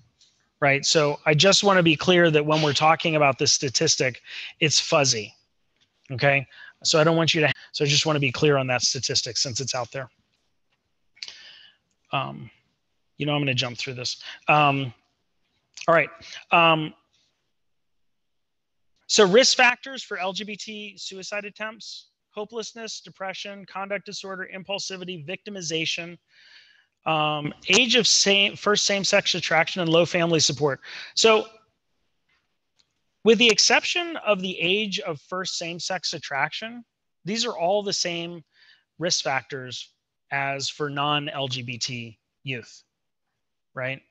Right? So I just want to be clear that when we're talking about this statistic, it's fuzzy. Okay? So I don't want you to, so I just want to be clear on that statistic since it's out there. I'm going to jump through this. All right. So risk factors for LGBT suicide attempts: hopelessness, depression, conduct disorder, impulsivity, victimization, age of first same-sex attraction, and low family support. So with the exception of the age of first same-sex attraction, these are all the same risk factors as for non-LGBT youth, right?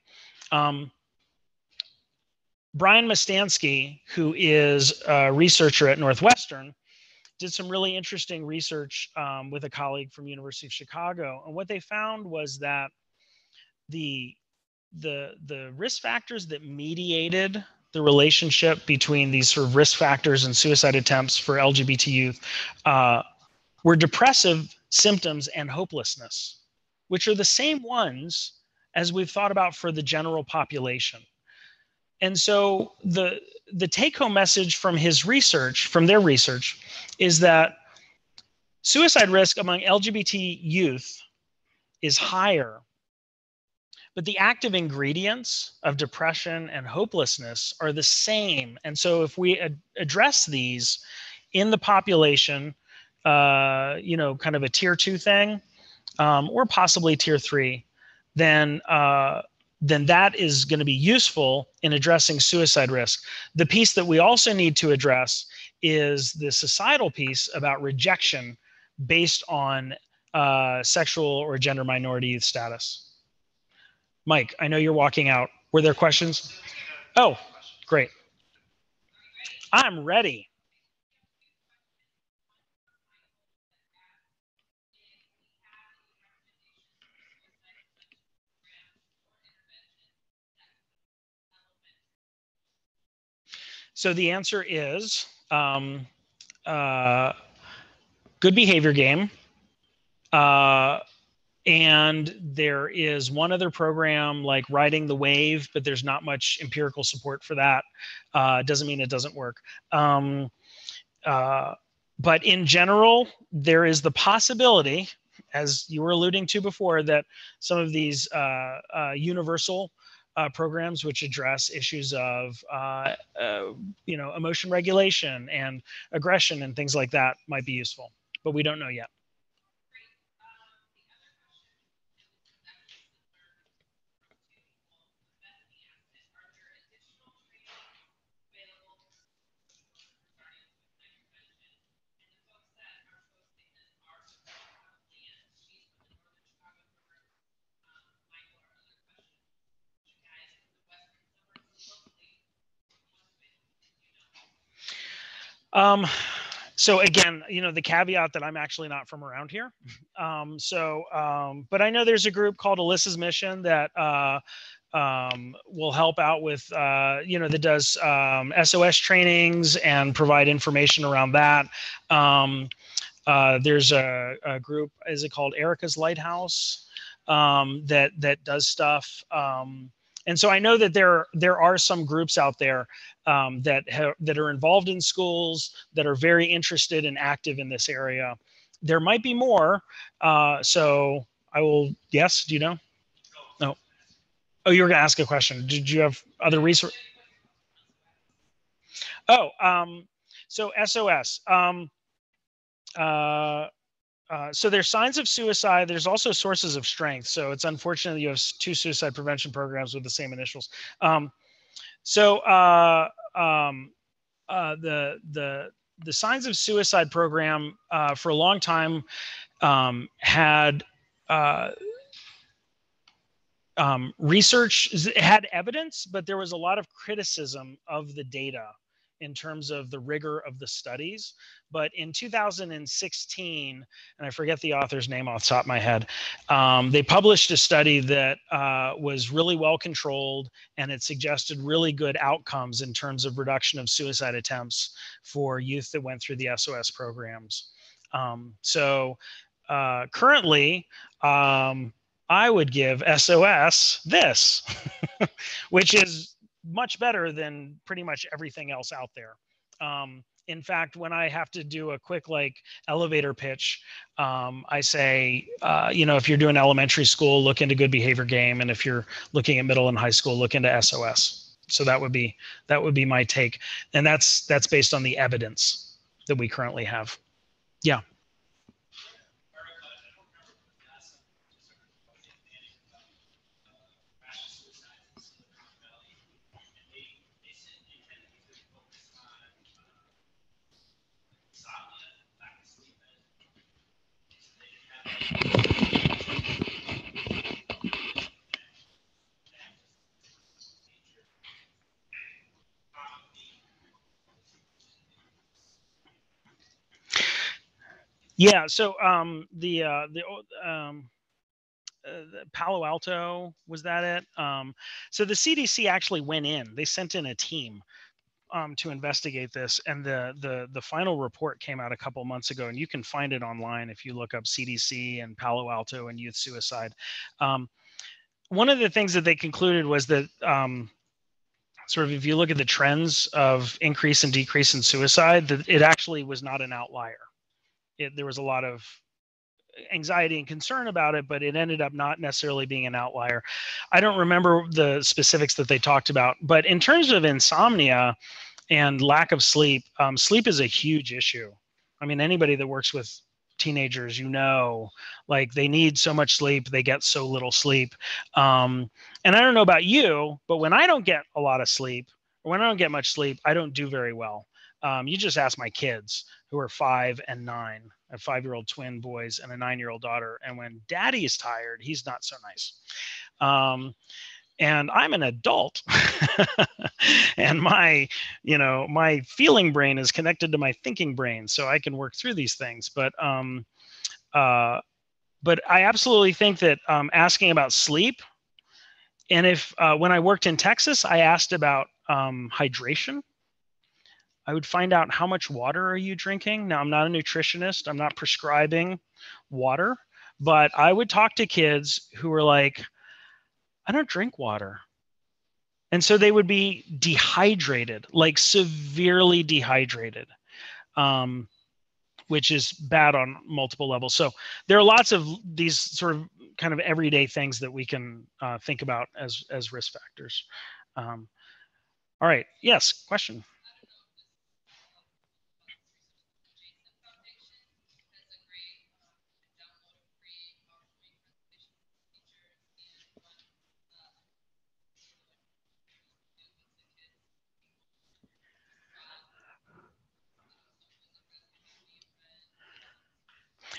Brian Mustansky, who is a researcher at Northwestern, did some really interesting research with a colleague from University of Chicago. And what they found was that the risk factors that mediated the relationship between these sort of risk factors and suicide attempts for LGBT youth were depressive symptoms and hopelessness, which are the same ones as we've thought about for the general population. And so the take-home message from his research, from their research, is that suicide risk among LGBT youth is higher, but the active ingredients of depression and hopelessness are the same. And so if we address these in the population, kind of a tier 2 thing, or possibly tier 3, then that is going to be useful in addressing suicide risk. The piece that we also need to address is the societal piece about rejection based on sexual or gender minority youth status. Mike, I know you're walking out. Were there questions? Oh, great. I'm ready. So the answer is good behavior game. And there is one other program like Riding the Wave, but there's not much empirical support for that. Doesn't mean it doesn't work. But in general, there is the possibility, as you were alluding to before, that some of these universal programs which address issues of emotion regulation and aggression and things like that might be useful, but we don't know yet. So again, the caveat that I'm actually not from around here. But I know there's a group called Alyssa's Mission that will help out with, that does SOS trainings and provide information around that. There's a group, is it called Erica's Lighthouse, that does stuff. And so I know that there are some groups out there that are involved in schools, that are very interested and active in this area. There might be more. So I will, yes, do you know? No. Oh, you were going to ask a question. Did you have other resources? Oh, so SOS. So there's signs of suicide. There's also sources of strength. So it's unfortunate that you have 2 suicide prevention programs with the same initials. The signs of suicide program for a long time had research, had evidence, but there was a lot of criticism of the data in terms of the rigor of the studies. But in 2016, and I forget the author's name off the top of my head, they published a study that was really well controlled, and it suggested really good outcomes in terms of reduction of suicide attempts for youth that went through the SOS programs. Currently, I would give SOS this, which is much better than pretty much everything else out there. In fact, when I have to do a quick elevator pitch, I say, if you're doing elementary school, look into good behavior game, and if you're looking at middle and high school, look into SOS. So that would be my take, and that's based on the evidence that we currently have. Yeah. Yeah, so the Palo Alto, was that it? So the CDC actually went in. They sent in a team to investigate this, and the final report came out a couple months ago, and you can find it online if you look up CDC and Palo Alto and youth suicide. One of the things that they concluded was that sort of if you look at the trends of increase and decrease in suicide, that it actually was not an outlier. There was a lot of anxiety and concern about it, but it ended up not necessarily being an outlier. I don't remember the specifics that they talked about, but in terms of insomnia and lack of sleep, sleep is a huge issue. I mean, anybody that works with teenagers, they need so much sleep, they get so little sleep. And I don't know about you, but when I don't get a lot of sleep, or when I don't get much sleep, I don't do very well. You just ask my kids, who are 5 and 9. I have 5-year-old twin boys and a 9-year-old daughter. And when daddy is tired, he's not so nice. And I'm an adult and my feeling brain is connected to my thinking brain, so I can work through these things. But I absolutely think that asking about sleep, and if when I worked in Texas, I asked about hydration. I would find out how much water are you drinking. Now, I'm not a nutritionist. I'm not prescribing water, but I would talk to kids who were like, I don't drink water. And so they would be dehydrated, like severely dehydrated, which is bad on multiple levels. So there are lots of these sort of kind of everyday things that we can think about as risk factors. All right. Yes, question.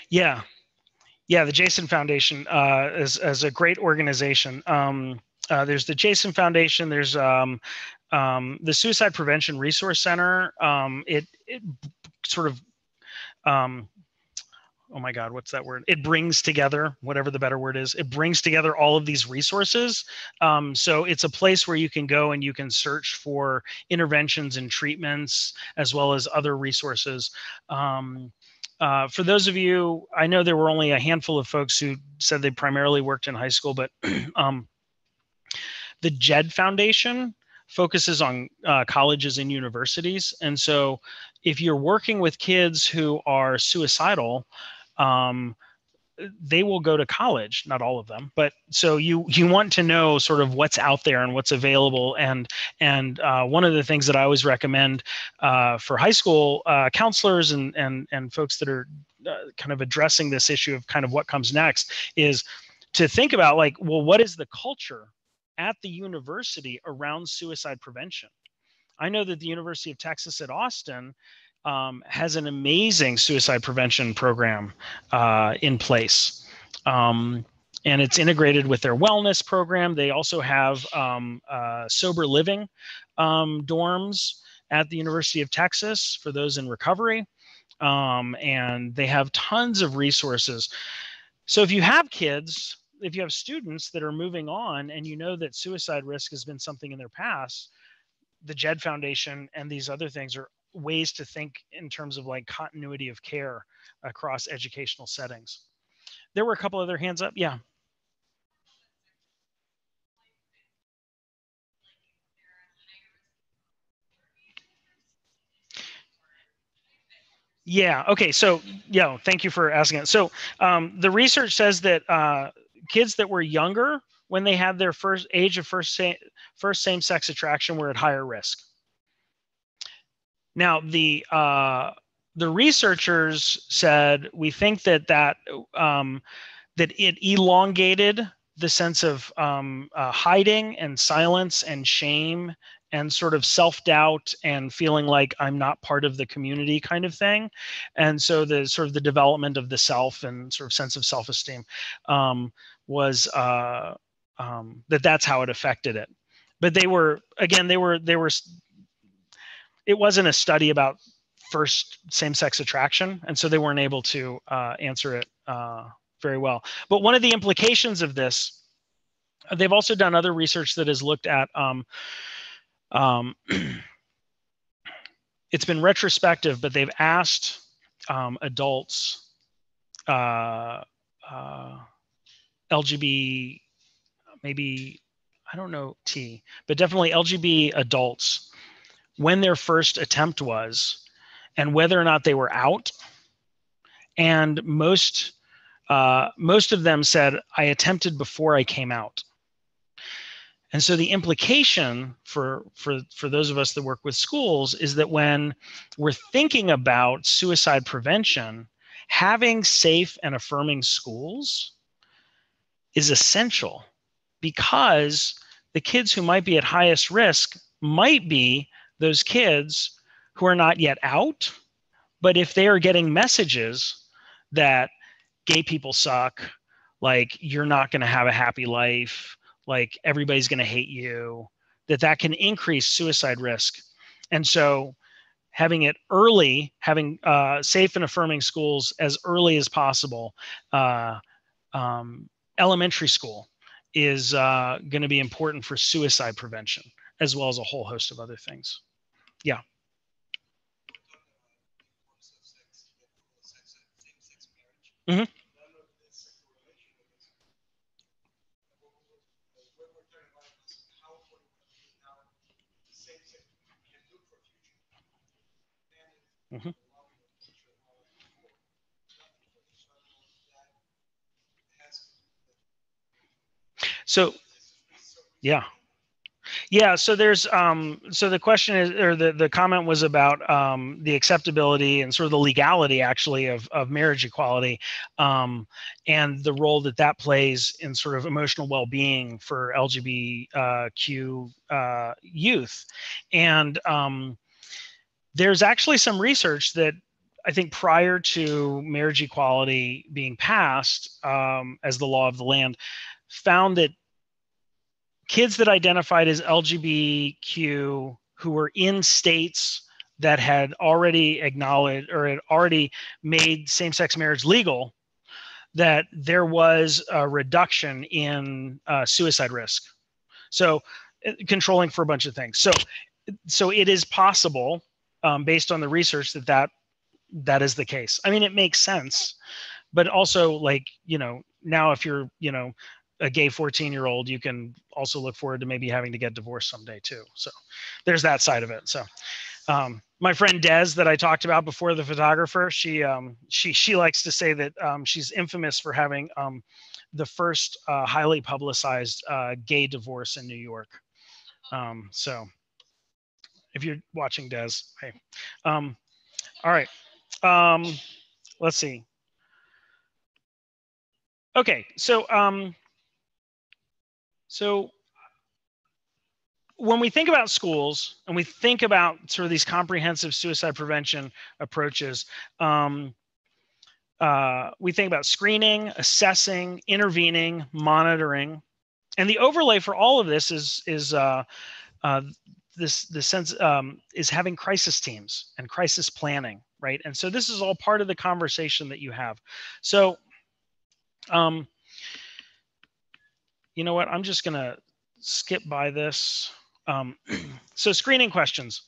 Yeah. Yeah, the Jason Foundation is a great organization. There's the Jason Foundation. There's the Suicide Prevention Resource Center. It sort of, oh my God, what's that word? It brings together, whatever the better word is, it brings together all of these resources. So it's a place where you can go and you can search for interventions and treatments, as well as other resources. For those of you, I know there were only a handful of folks who said they primarily worked in high school, but the JED Foundation focuses on colleges and universities. And so if you're working with kids who are suicidal, they will go to college, not all of them, but so you want to know sort of what's out there and what's available. And one of the things that I always recommend for high school counselors and folks that are kind of addressing this issue of kind of what comes next is to think about what is the culture at the university around suicide prevention? I know that the University of Texas at Austin has an amazing suicide prevention program in place. And it's integrated with their wellness program. They also have sober living dorms at the University of Texas for those in recovery. And they have tons of resources. So if you have kids, if you have students that are moving on and you know that suicide risk has been something in their past, the JED Foundation and these other things are ways to think in terms of like continuity of care across educational settings. There were a couple other hands up. Yeah. Yeah. Okay. So, yeah, thank you for asking it. So, the research says that kids that were younger when they had their first same-sex attraction were at higher risk. Now, the researchers said we think that it elongated the sense of hiding and silence and shame and sort of self-doubt and feeling like I'm not part of the community kind of thing. And so the sort of the development of the self and sort of sense of self-esteem was that's how it affected it. But it wasn't a study about first same-sex attraction. And so they weren't able to answer it very well. But one of the implications of this, they've also done other research that has looked at it's been retrospective, but they've asked adults, LGB, maybe, I don't know T, but definitely LGB adults, when their first attempt was and whether or not they were out. And most of them said, I attempted before I came out. And so the implication for those of us that work with schools is that when we're thinking about suicide prevention, having safe and affirming schools is essential, because the kids who might be at highest risk might be those kids who are not yet out. But if they are getting messages that gay people suck, like you're not going to have a happy life, like everybody's going to hate you, that can increase suicide risk. And so having it early, having safe and affirming schools as early as possible, elementary school is going to be important for suicide prevention, as well as a whole host of other things. Yeah. Mm-hmm. Mm-hmm. So, yeah. Yeah, so there's so the question is, or the comment was about the acceptability and sort of the legality actually of marriage equality, and the role that plays in sort of emotional well-being for LGBTQ youth. And there's actually some research that I think prior to marriage equality being passed as the law of the land, found that kids that identified as LGBTQ who were in states that had already acknowledged or had already made same-sex marriage legal, that there was a reduction in suicide risk. So controlling for a bunch of things. So it is possible, based on the research, that is the case. I mean, it makes sense, but also, like, now if you're, a gay 14-year-old, you can also look forward to maybe having to get divorced someday too. So there's that side of it. So my friend Des that I talked about before, the photographer, she likes to say that she's infamous for having the first highly publicized gay divorce in New York. So if you're watching, Des, hey. All right. Let's see. Okay, so when we think about schools and we think about sort of these comprehensive suicide prevention approaches, we think about screening, assessing, intervening, monitoring, and the overlay for all of this is the this sense is having crisis teams and crisis planning, right? And so this is all part of the conversation that you have. So, you know what? I'm just gonna skip by this. So screening questions.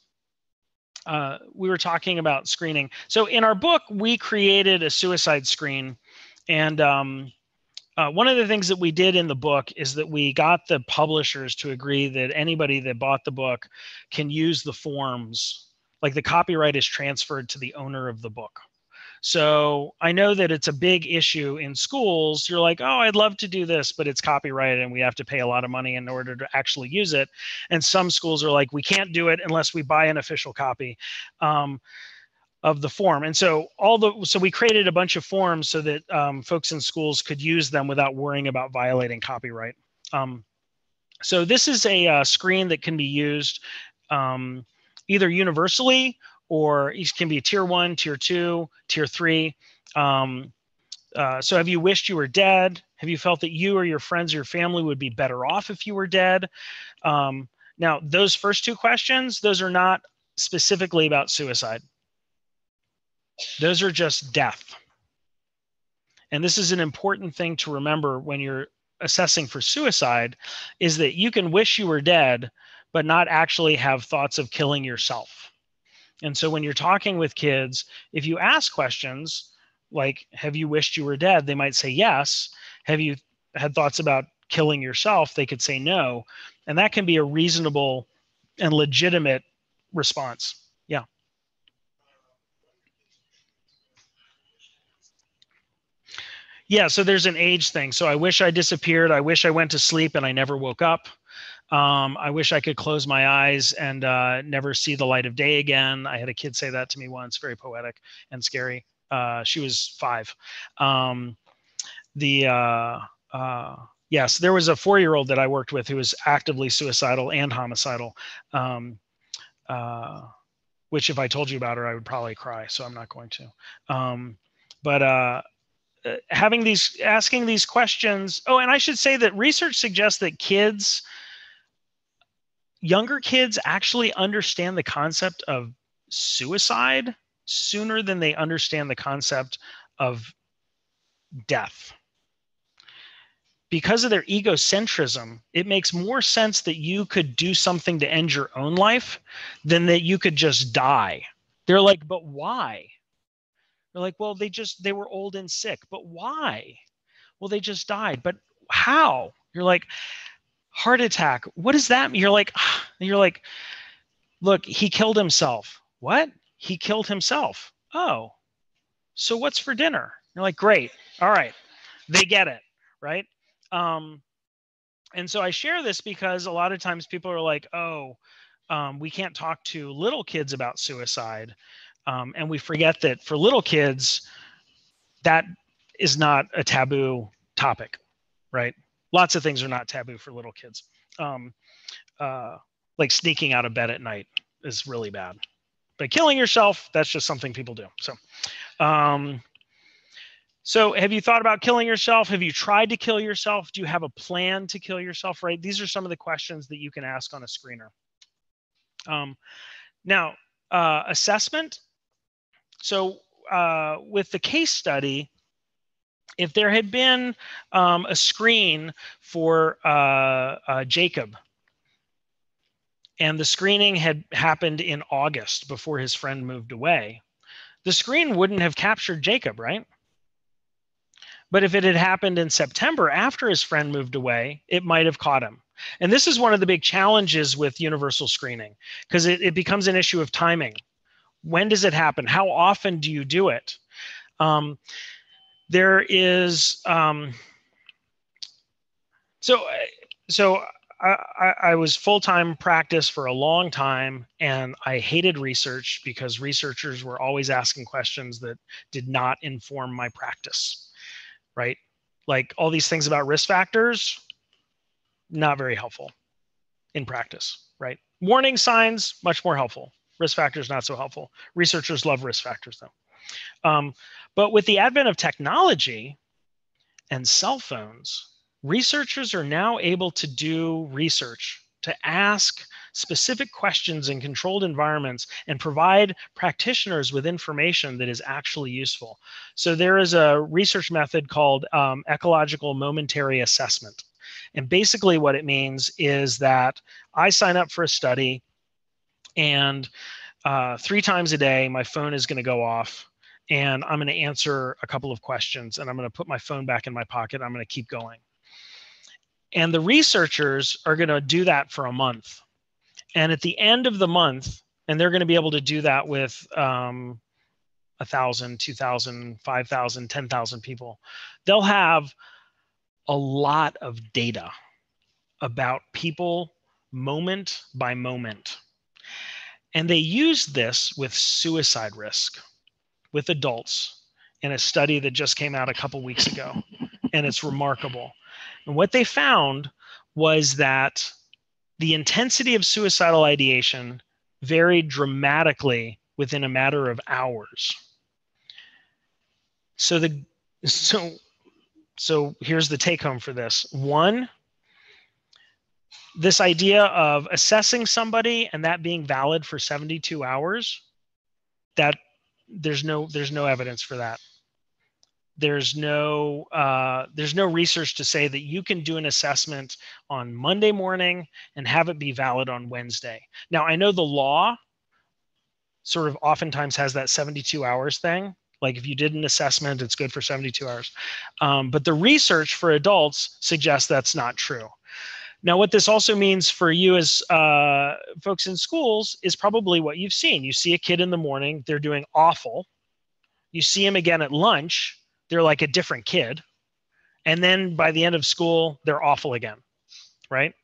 We were talking about screening. So in our book, we created a suicide screen, and one of the things that we did in the book is that we got the publishers to agree that anybody that bought the book can use the forms, like the copyright is transferred to the owner of the book. So I know that it's a big issue in schools. You're like, oh, I'd love to do this, but it's copyrighted and we have to pay a lot of money in order to actually use it. And some schools are like, we can't do it unless we buy an official copy of the form. And so so we created a bunch of forms so that folks in schools could use them without worrying about violating copyright. So this is a screen that can be used either universally, or it can be tier 1, tier 2, tier 3. So have you wished you were dead? Have you felt that you or your friends or your family would be better off if you were dead? Now, those first two questions, those are not specifically about suicide. Those are just death. And this is an important thing to remember when you're assessing for suicide, is that you can wish you were dead, but not actually have thoughts of killing yourself. And so when you're talking with kids, if you ask questions like, have you wished you were dead? They might say yes. Have you had thoughts about killing yourself? They could say no. And that can be a reasonable and legitimate response. Yeah. Yeah, so there's an age thing. So I wish I disappeared. I wish I went to sleep and I never woke up. I wish I could close my eyes and never see the light of day again. I had a kid say that to me once, very poetic and scary. She was 5. Yes, there was a 4-year-old that I worked with who was actively suicidal and homicidal, which if I told you about her, I would probably cry. So I'm not going to. Asking these questions. Oh, and I should say that research suggests that younger kids actually understand the concept of suicide sooner than they understand the concept of death. Because of their egocentrism, it makes more sense that you could do something to end your own life than that you could just die. They're like, but why? They're like, well, they were old and sick, but why? Well, they just died, but how? You're like, heart attack. What does that mean? You're like, look, he killed himself. What? He killed himself. Oh, so what's for dinner? You're like, great. All right. They get it. Right. And so I share this because a lot of times people are like, oh, we can't talk to little kids about suicide. And we forget that for little kids, that is not a taboo topic, right? Lots of things are not taboo for little kids. Like sneaking out of bed at night is really bad. But killing yourself, that's just something people do. So have you thought about killing yourself? Have you tried to kill yourself? Do you have a plan to kill yourself, right? These are some of the questions that you can ask on a screener. Now, assessment. So with the case study, if there had been a screen for Jacob, and the screening had happened in August before his friend moved away, the screen wouldn't have captured Jacob, right? But if it had happened in September after his friend moved away, it might have caught him. And this is one of the big challenges with universal screening, because it becomes an issue of timing. When does it happen? How often do you do it? There is, so I was full-time practice for a long time, and I hated research because researchers were always asking questions that did not inform my practice, right? Like all these things about risk factors, not very helpful in practice, right? Warning signs, much more helpful. Risk factors, not so helpful. Researchers love risk factors though. But with the advent of technology and cell phones, researchers are now able to do research to ask specific questions in controlled environments and provide practitioners with information that is actually useful. So there is a research method called ecological momentary assessment. And basically what it means is that I sign up for a study, and 3 times a day, my phone is going to go off, and I'm going to answer a couple of questions, and I'm going to put my phone back in my pocket. I'm going to keep going. And the researchers are going to do that for a month. And at the end of the month, and they're going to be able to do that with 1,000, 2,000, 5,000, 10,000 people, they'll have a lot of data about people moment by moment. And they use this with suicide risk with adults in a study that just came out a couple weeks ago. And it's remarkable. And what they found was that the intensity of suicidal ideation varied dramatically within a matter of hours. So here's the take home for this. One, this idea of assessing somebody and that being valid for 72 hours, that there's no evidence for that. There's no research to say that you can do an assessment on Monday morning and have it be valid on Wednesday. Now, I know the law sort of oftentimes has that 72 hours thing. Like if you did an assessment, it's good for 72 hours. But the research for adults suggests that's not true. Now, what this also means for you as folks in schools is probably what you've seen. You see a kid in the morning, they're doing awful. You see him again at lunch, they're like a different kid. And then by the end of school, they're awful again, right?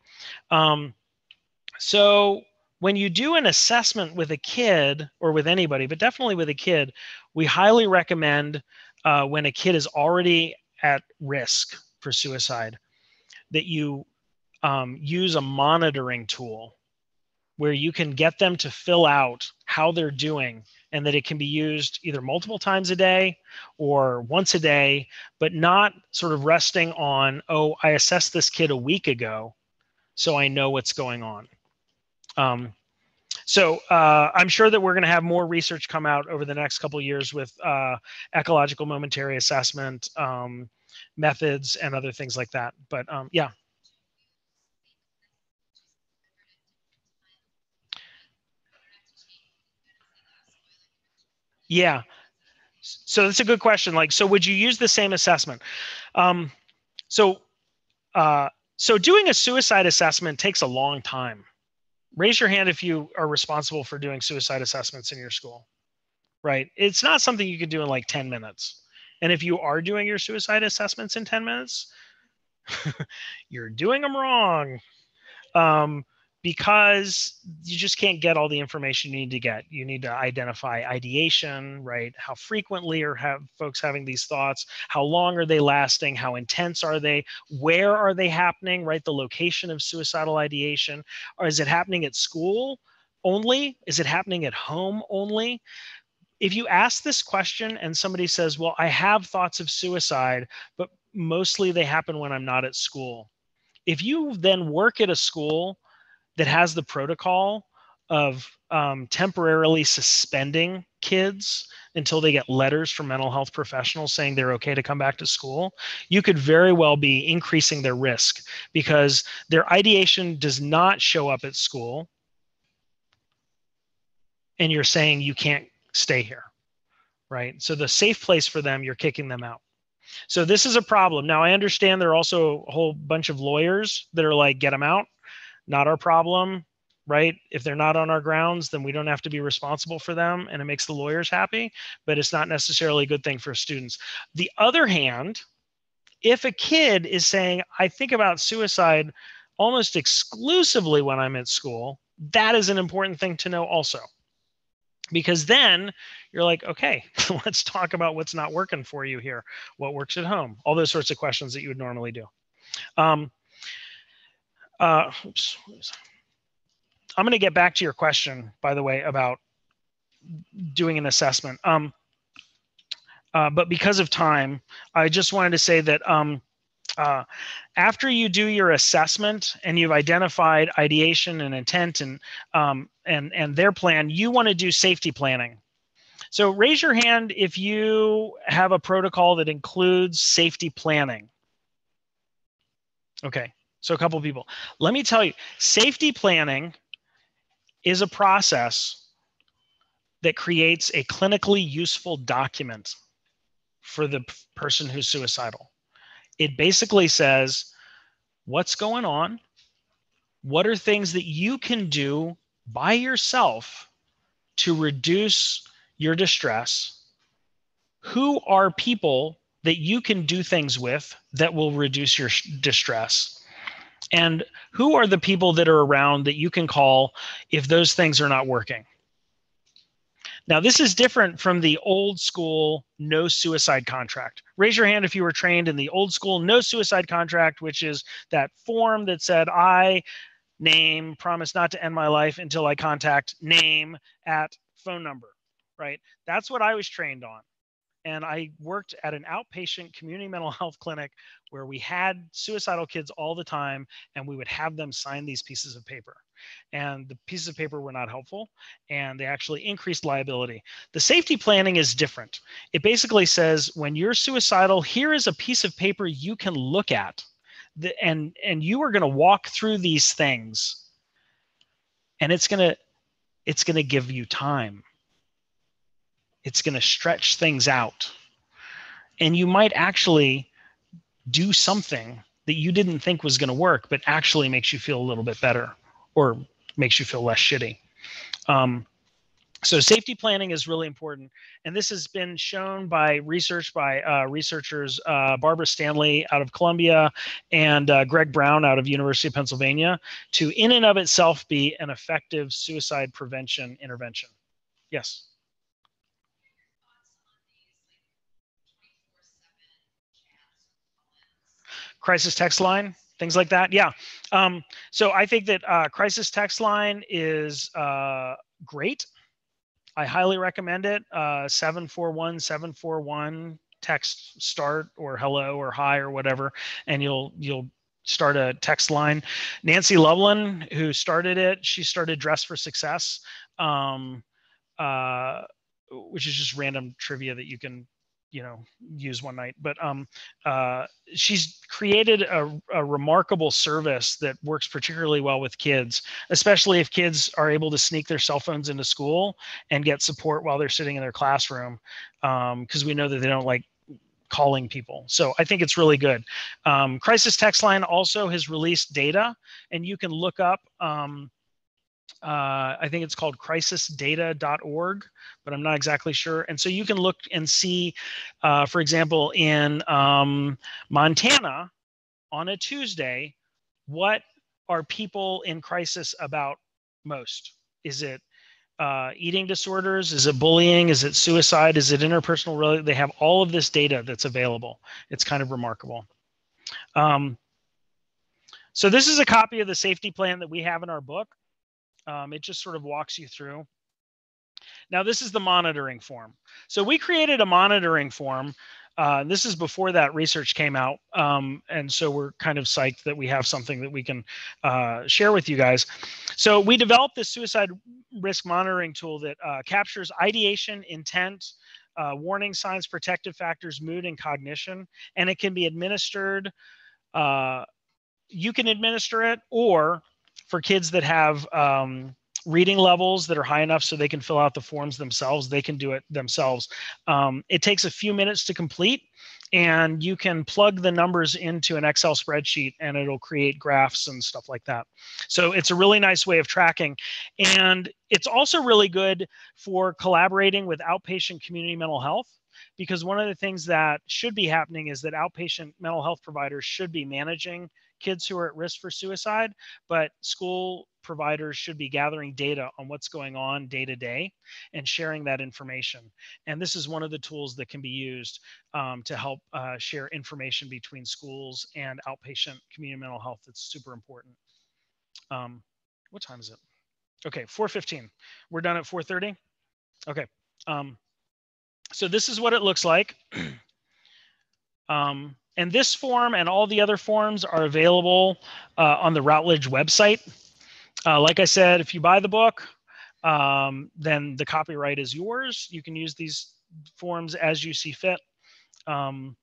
So when you do an assessment with a kid or with anybody, but definitely with a kid, we highly recommend when a kid is already at risk for suicide that you use a monitoring tool where you can get them to fill out how they're doing, and that it can be used either multiple times a day or once a day, but not sort of resting on, oh, I assessed this kid a week ago, so I know what's going on. So I'm sure that we're going to have more research come out over the next couple of years with ecological momentary assessment methods and other things like that. But yeah. Yeah. So that's a good question. Like, so would you use the same assessment? So doing a suicide assessment takes a long time. Raise your hand if you are responsible for doing suicide assessments in your school, right? It's not something you could do in like 10 minutes. And if you are doing your suicide assessments in 10 minutes, you're doing them wrong. Because you just can't get all the information you need to get. You need to identify ideation, right? How frequently are folks having these thoughts? How long are they lasting? How intense are they? Where are they happening, right? The location of suicidal ideation. Or is it happening at school only? Is it happening at home only? If you ask this question and somebody says, well, I have thoughts of suicide, but mostly they happen when I'm not at school. If you then work at a school that has the protocol of temporarily suspending kids until they get letters from mental health professionals saying they're okay to come back to school, you could very well be increasing their risk because their ideation does not show up at school. And you're saying you can't stay here, right? So the safe place for them, you're kicking them out. So this is a problem. Now, I understand there are also a whole bunch of lawyers that are like, get them out. Not our problem, right? If they're not on our grounds, then we don't have to be responsible for them, and it makes the lawyers happy, but it's not necessarily a good thing for students. The other hand, if a kid is saying, I think about suicide almost exclusively when I'm at school, that is an important thing to know also. Because then you're like, okay, let's talk about what's not working for you here. What works at home? All those sorts of questions that you would normally do. Oops. I'm going to get back to your question, by the way, about doing an assessment. But because of time, I just wanted to say that After you do your assessment and you've identified ideation and intent and their plan, you want to do safety planning. So raise your hand if you have a protocol that includes safety planning. Okay, so a couple of people. Let me tell you, safety planning is a process that creates a clinically useful document for the person who's suicidal. It basically says what's going on, what are things that you can do by yourself to reduce your distress, who are people that you can do things with that will reduce your distress, and who are the people that are around that you can call if those things are not working. Now, this is different from the old school no suicide contract. Raise your hand if you were trained in the old school no suicide contract, which is that form that said, I name, promise not to end my life until I contact name at phone number, right? That's what I was trained on. And I worked at an outpatient community mental health clinic where we had suicidal kids all the time, and we would have them sign these pieces of paper. And the pieces of paper were not helpful, and they actually increased liability. The safety planning is different. It basically says, when you're suicidal, here is a piece of paper you can look at, and you are going to walk through these things, and it's going to give you time. It's going to stretch things out. And you might actually do something that you didn't think was going to work, but actually makes you feel a little bit better or makes you feel less shitty. So safety planning is really important. And this has been shown by research by researchers Barbara Stanley out of Columbia and Greg Brown out of University of Pennsylvania to, in and of itself, be an effective suicide prevention intervention. Yes. Crisis text line, things like that. Yeah. So I think that crisis text line is great. I highly recommend it. 741-741, text start or hello or hi or whatever, and you'll start a text line. Nancy Loveland, who started it, she started Dress for Success, which is just random trivia that you can use one night. But she's created a remarkable service that works particularly well with kids, especially if kids are able to sneak their cell phones into school and get support while they're sitting in their classroom, because we know that they don't like calling people. So I think it's really good. Crisis Text Line also has released data, and you can look up I think it's called crisisdata.org, but I'm not exactly sure. And so you can look and see, for example, in Montana on a Tuesday, what are people in crisis about most? Is it eating disorders? Is it bullying? Is it suicide? Is it interpersonal? They have all of this data that's available. It's kind of remarkable. So this is a copy of the safety plan that we have in our book. It just sort of walks you through. Now, this is the monitoring form. So we created a monitoring form. This is before that research came out. And so we're kind of psyched that we have something that we can share with you guys. So we developed this suicide risk monitoring tool that captures ideation, intent, warning signs, protective factors, mood, and cognition. And it can be administered. You can administer it, or for kids that have reading levels that are high enough so they can fill out the forms themselves, they can do it themselves. It takes a few minutes to complete, and you can plug the numbers into an Excel spreadsheet and it'll create graphs and stuff like that. So it's a really nice way of tracking. And it's also really good for collaborating with outpatient community mental health, because one of the things that should be happening is that outpatient mental health providers should be managing kids who are at risk for suicide, but school providers should be gathering data on what's going on day to day and sharing that information. And this is one of the tools that can be used to help share information between schools and outpatient community mental health. That's super important. What time is it? Okay, 4:15. We're done at 4:30? Okay. So this is what it looks like. And this form and all the other forms are available on the Routledge website. Like I said, if you buy the book, then the copyright is yours. You can use these forms as you see fit. All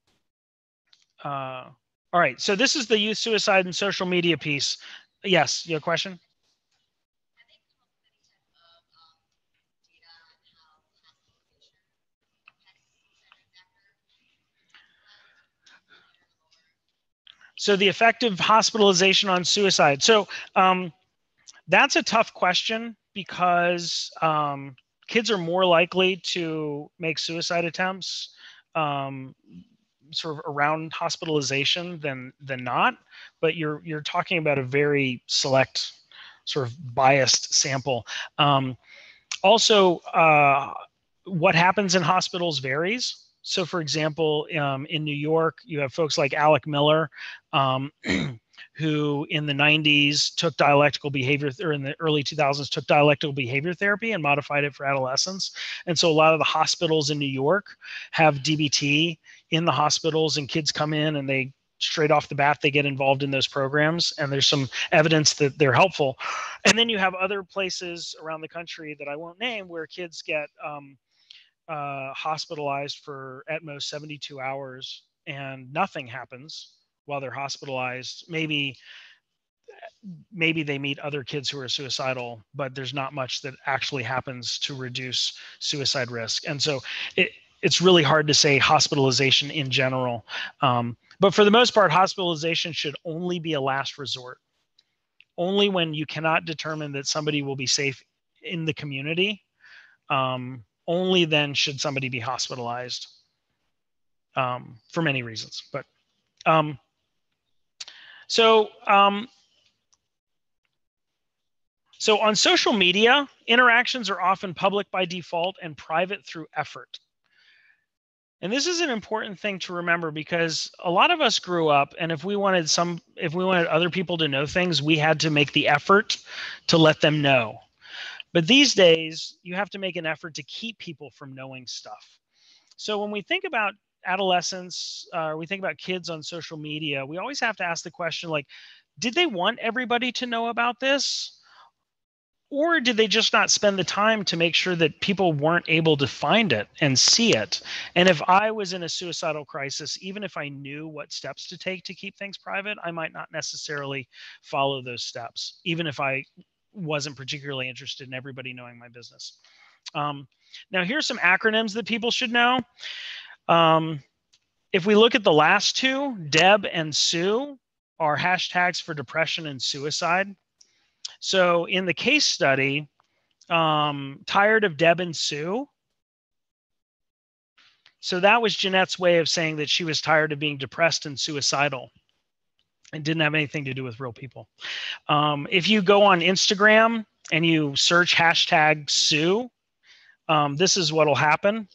right, so this is the youth suicide and social media piece. Yes, you have a question? So the effective hospitalization on suicide. So that's a tough question because kids are more likely to make suicide attempts sort of around hospitalization than not. But you're talking about a very select, sort of biased sample. Also, what happens in hospitals varies. So, for example, in New York, you have folks like Alec Miller, who in the 90s took dialectical behavior, or in the early 2000s took dialectical behavior therapy and modified it for adolescents. And so a lot of the hospitals in New York have DBT in the hospitals, and kids come in and they straight off the bat, they get involved in those programs, and there's some evidence that they're helpful. And then you have other places around the country that I won't name where kids get hospitalized for at most 72 hours and nothing happens while they're hospitalized. Maybe they meet other kids who are suicidal, but there's not much that actually happens to reduce suicide risk. And so it's really hard to say hospitalization in general. But for the most part, hospitalization should only be a last resort. Only when you cannot determine that somebody will be safe in the community, only then should somebody be hospitalized for many reasons. But so on social media, interactions are often public by default and private through effort. And this is an important thing to remember, because a lot of us grew up, and if we wanted other people to know things, we had to make the effort to let them know. But these days, you have to make an effort to keep people from knowing stuff. So when we think about adolescents, we think about kids on social media, we always have to ask the question, like, did they want everybody to know about this? Or did they just not spend the time to make sure that people weren't able to find it and see it? And if I was in a suicidal crisis, even if I knew what steps to take to keep things private, I might not necessarily follow those steps, even if I wasn't particularly interested in everybody knowing my business. Now, here's some acronyms that people should know. If we look at the last two, Deb and Sue are hashtags for depression and suicide. So in the case study, tired of Deb and Sue. So that was Jeanette's way of saying that she was tired of being depressed and suicidal. It didn't have anything to do with real people. If you go on Instagram and you search hashtag Sue, this is what will happen.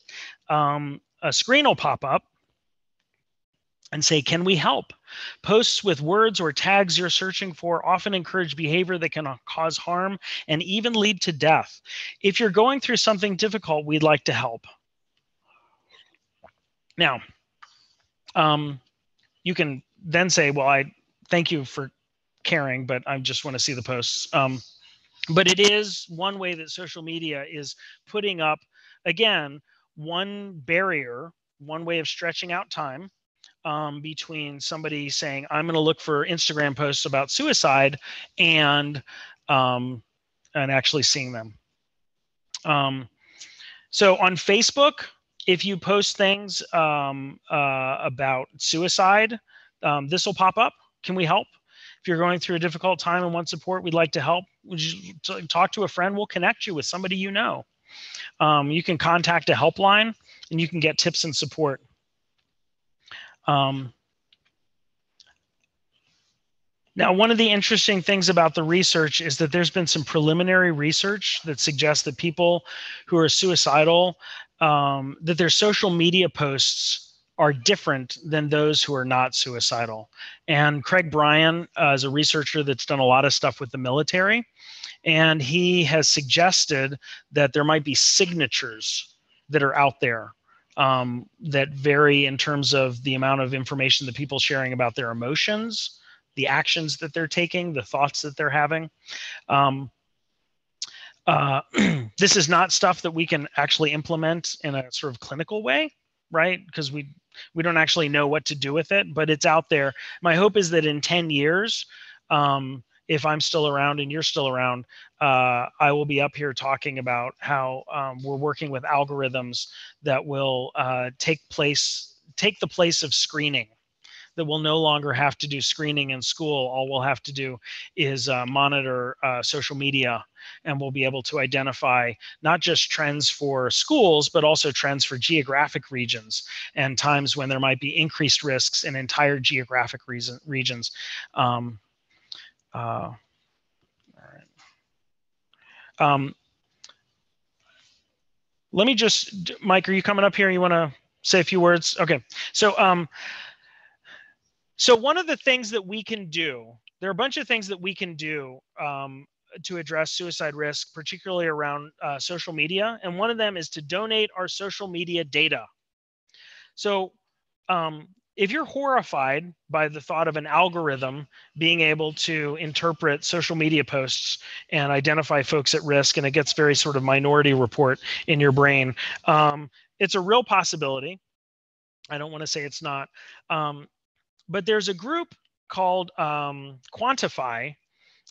A screen will pop up and say, can we help? Posts with words or tags you're searching for often encourage behavior that can cause harm and even lead to death. If you're going through something difficult, we'd like to help. Now, you can then say, well, I thank you for caring, but I just want to see the posts. But it is one way that social media is putting up, again, one barrier, one way of stretching out time between somebody saying, I'm going to look for Instagram posts about suicide and actually seeing them. So on Facebook, if you post things about suicide, this will pop up. Can we help? If you're going through a difficult time and want support, we'd like to help. Would you talk to a friend? We'll connect you with somebody you know. You can contact a helpline and you can get tips and support. Now, one of the interesting things about the research is that there's been some preliminary research that suggests that people who are suicidal, that their social media posts are different than those who are not suicidal. And Craig Bryan is a researcher that's done a lot of stuff with the military, and he has suggested that there might be signatures that are out there that vary in terms of the amount of information that people sharing about their emotions, the actions that they're taking, the thoughts that they're having. This is not stuff that we can actually implement in a sort of clinical way, right? Because we don't actually know what to do with it, but it's out there. My hope is that in 10 years, if I'm still around and you're still around, I will be up here talking about how we're working with algorithms that will take the place of screening, that we'll no longer have to do screening in school. All we'll have to do is monitor social media, and we'll be able to identify not just trends for schools, but also trends for geographic regions and times when there might be increased risks in entire geographic regions. All right. Let me just, Mike, are you coming up here? You want to say a few words? Okay. So, so one of the things that we can do, there are a bunch of things that we can do to address suicide risk, particularly around social media. And one of them is to donate our social media data. So if you're horrified by the thought of an algorithm being able to interpret social media posts and identify folks at risk, and it gets very sort of Minority Report in your brain, it's a real possibility. I don't want to say it's not. But there's a group called Quantify,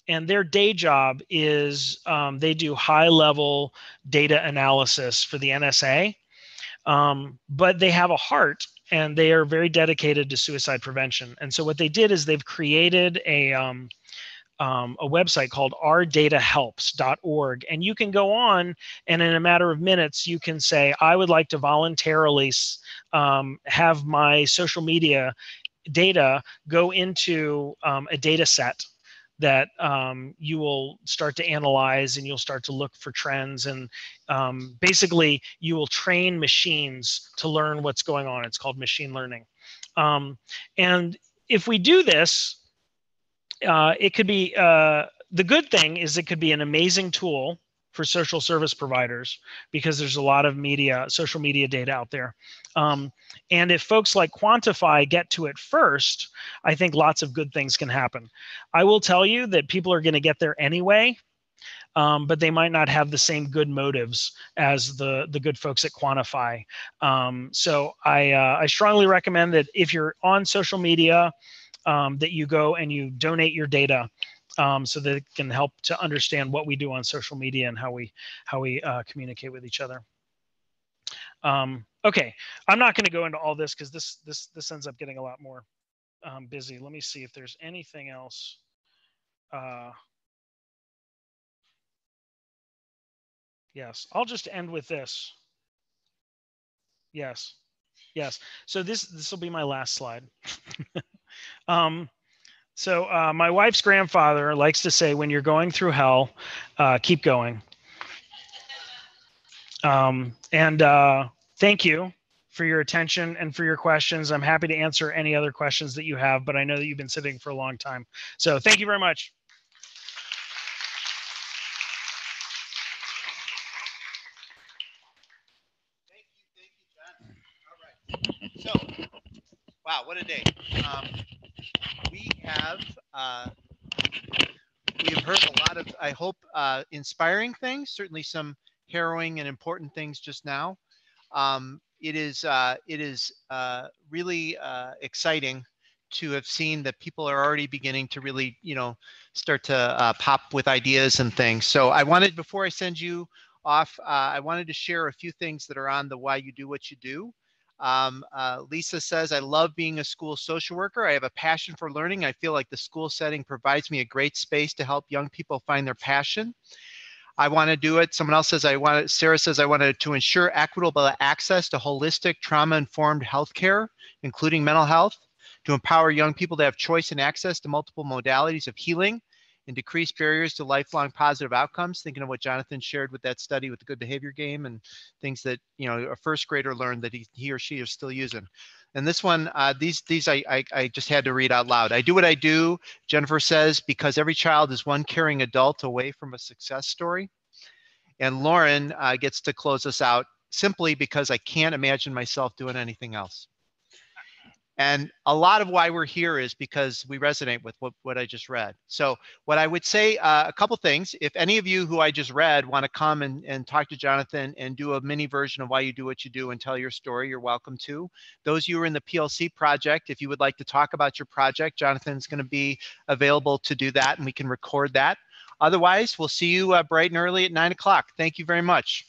and their day job is they do high-level data analysis for the NSA, but they have a heart, and they are very dedicated to suicide prevention. And so what they did is they've created a website called ourdatahelps.org, and you can go on, and in a matter of minutes, you can say, I would like to voluntarily have my social media data go into a data set that you will start to analyze, and you'll start to look for trends, and basically you will train machines to learn what's going on. It's called machine learning. And if we do this, it could be, the good thing is it could be an amazing tool for social service providers, because there's a lot of social media data out there. And if folks like Quantify get to it first, I think lots of good things can happen. I will tell you that people are going to get there anyway, but they might not have the same good motives as the good folks at Quantify. So I strongly recommend that if you're on social media, that you go and you donate your data, so that it can help to understand what we do on social media and how we communicate with each other. Okay, I'm not going to go into all this because this ends up getting a lot more busy. Let me see if there's anything else. Yes, I'll just end with this. Yes. So this will be my last slide. So my wife's grandfather likes to say, when you're going through hell, keep going. Thank you for your attention and for your questions. I'm happy to answer any other questions that you have, but I know that you've been sitting for a long time. So thank you very much. Thank you, John. All right. So, wow, what a day. We have heard a lot of, I hope, inspiring things, certainly some harrowing and important things just now. It is really exciting to have seen that people are already beginning to really, start to pop with ideas and things. So I wanted, before I send you off, I wanted to share a few things that are on the Why You Do What You Do. Lisa says, I love being a school social worker. I have a passion for learning. I feel like the school setting provides me a great space to help young people find their passion. I want to do it. Someone else says, Sarah says, I wanted to ensure equitable access to holistic trauma-informed healthcare, including mental health, to empower young people to have choice and access to multiple modalities of healing, and decrease barriers to lifelong positive outcomes. Thinking of what Jonathan shared with that study with the good behavior game and things that, a first grader learned that he or she is still using. And this one, these I just had to read out loud. I do what I do, Jennifer says, because every child is one caring adult away from a success story. And Lauren gets to close us out simply because I can't imagine myself doing anything else. And a lot of why we're here is because we resonate with what I just read. So what I would say, a couple things, if any of you who I just read want to come and talk to Jonathan and do a mini version of why you do what you do and tell your story, you're welcome to. Those of you who are in the PLC project, if you would like to talk about your project, Jonathan's going to be available to do that and we can record that. Otherwise, we'll see you bright and early at 9 o'clock. Thank you very much.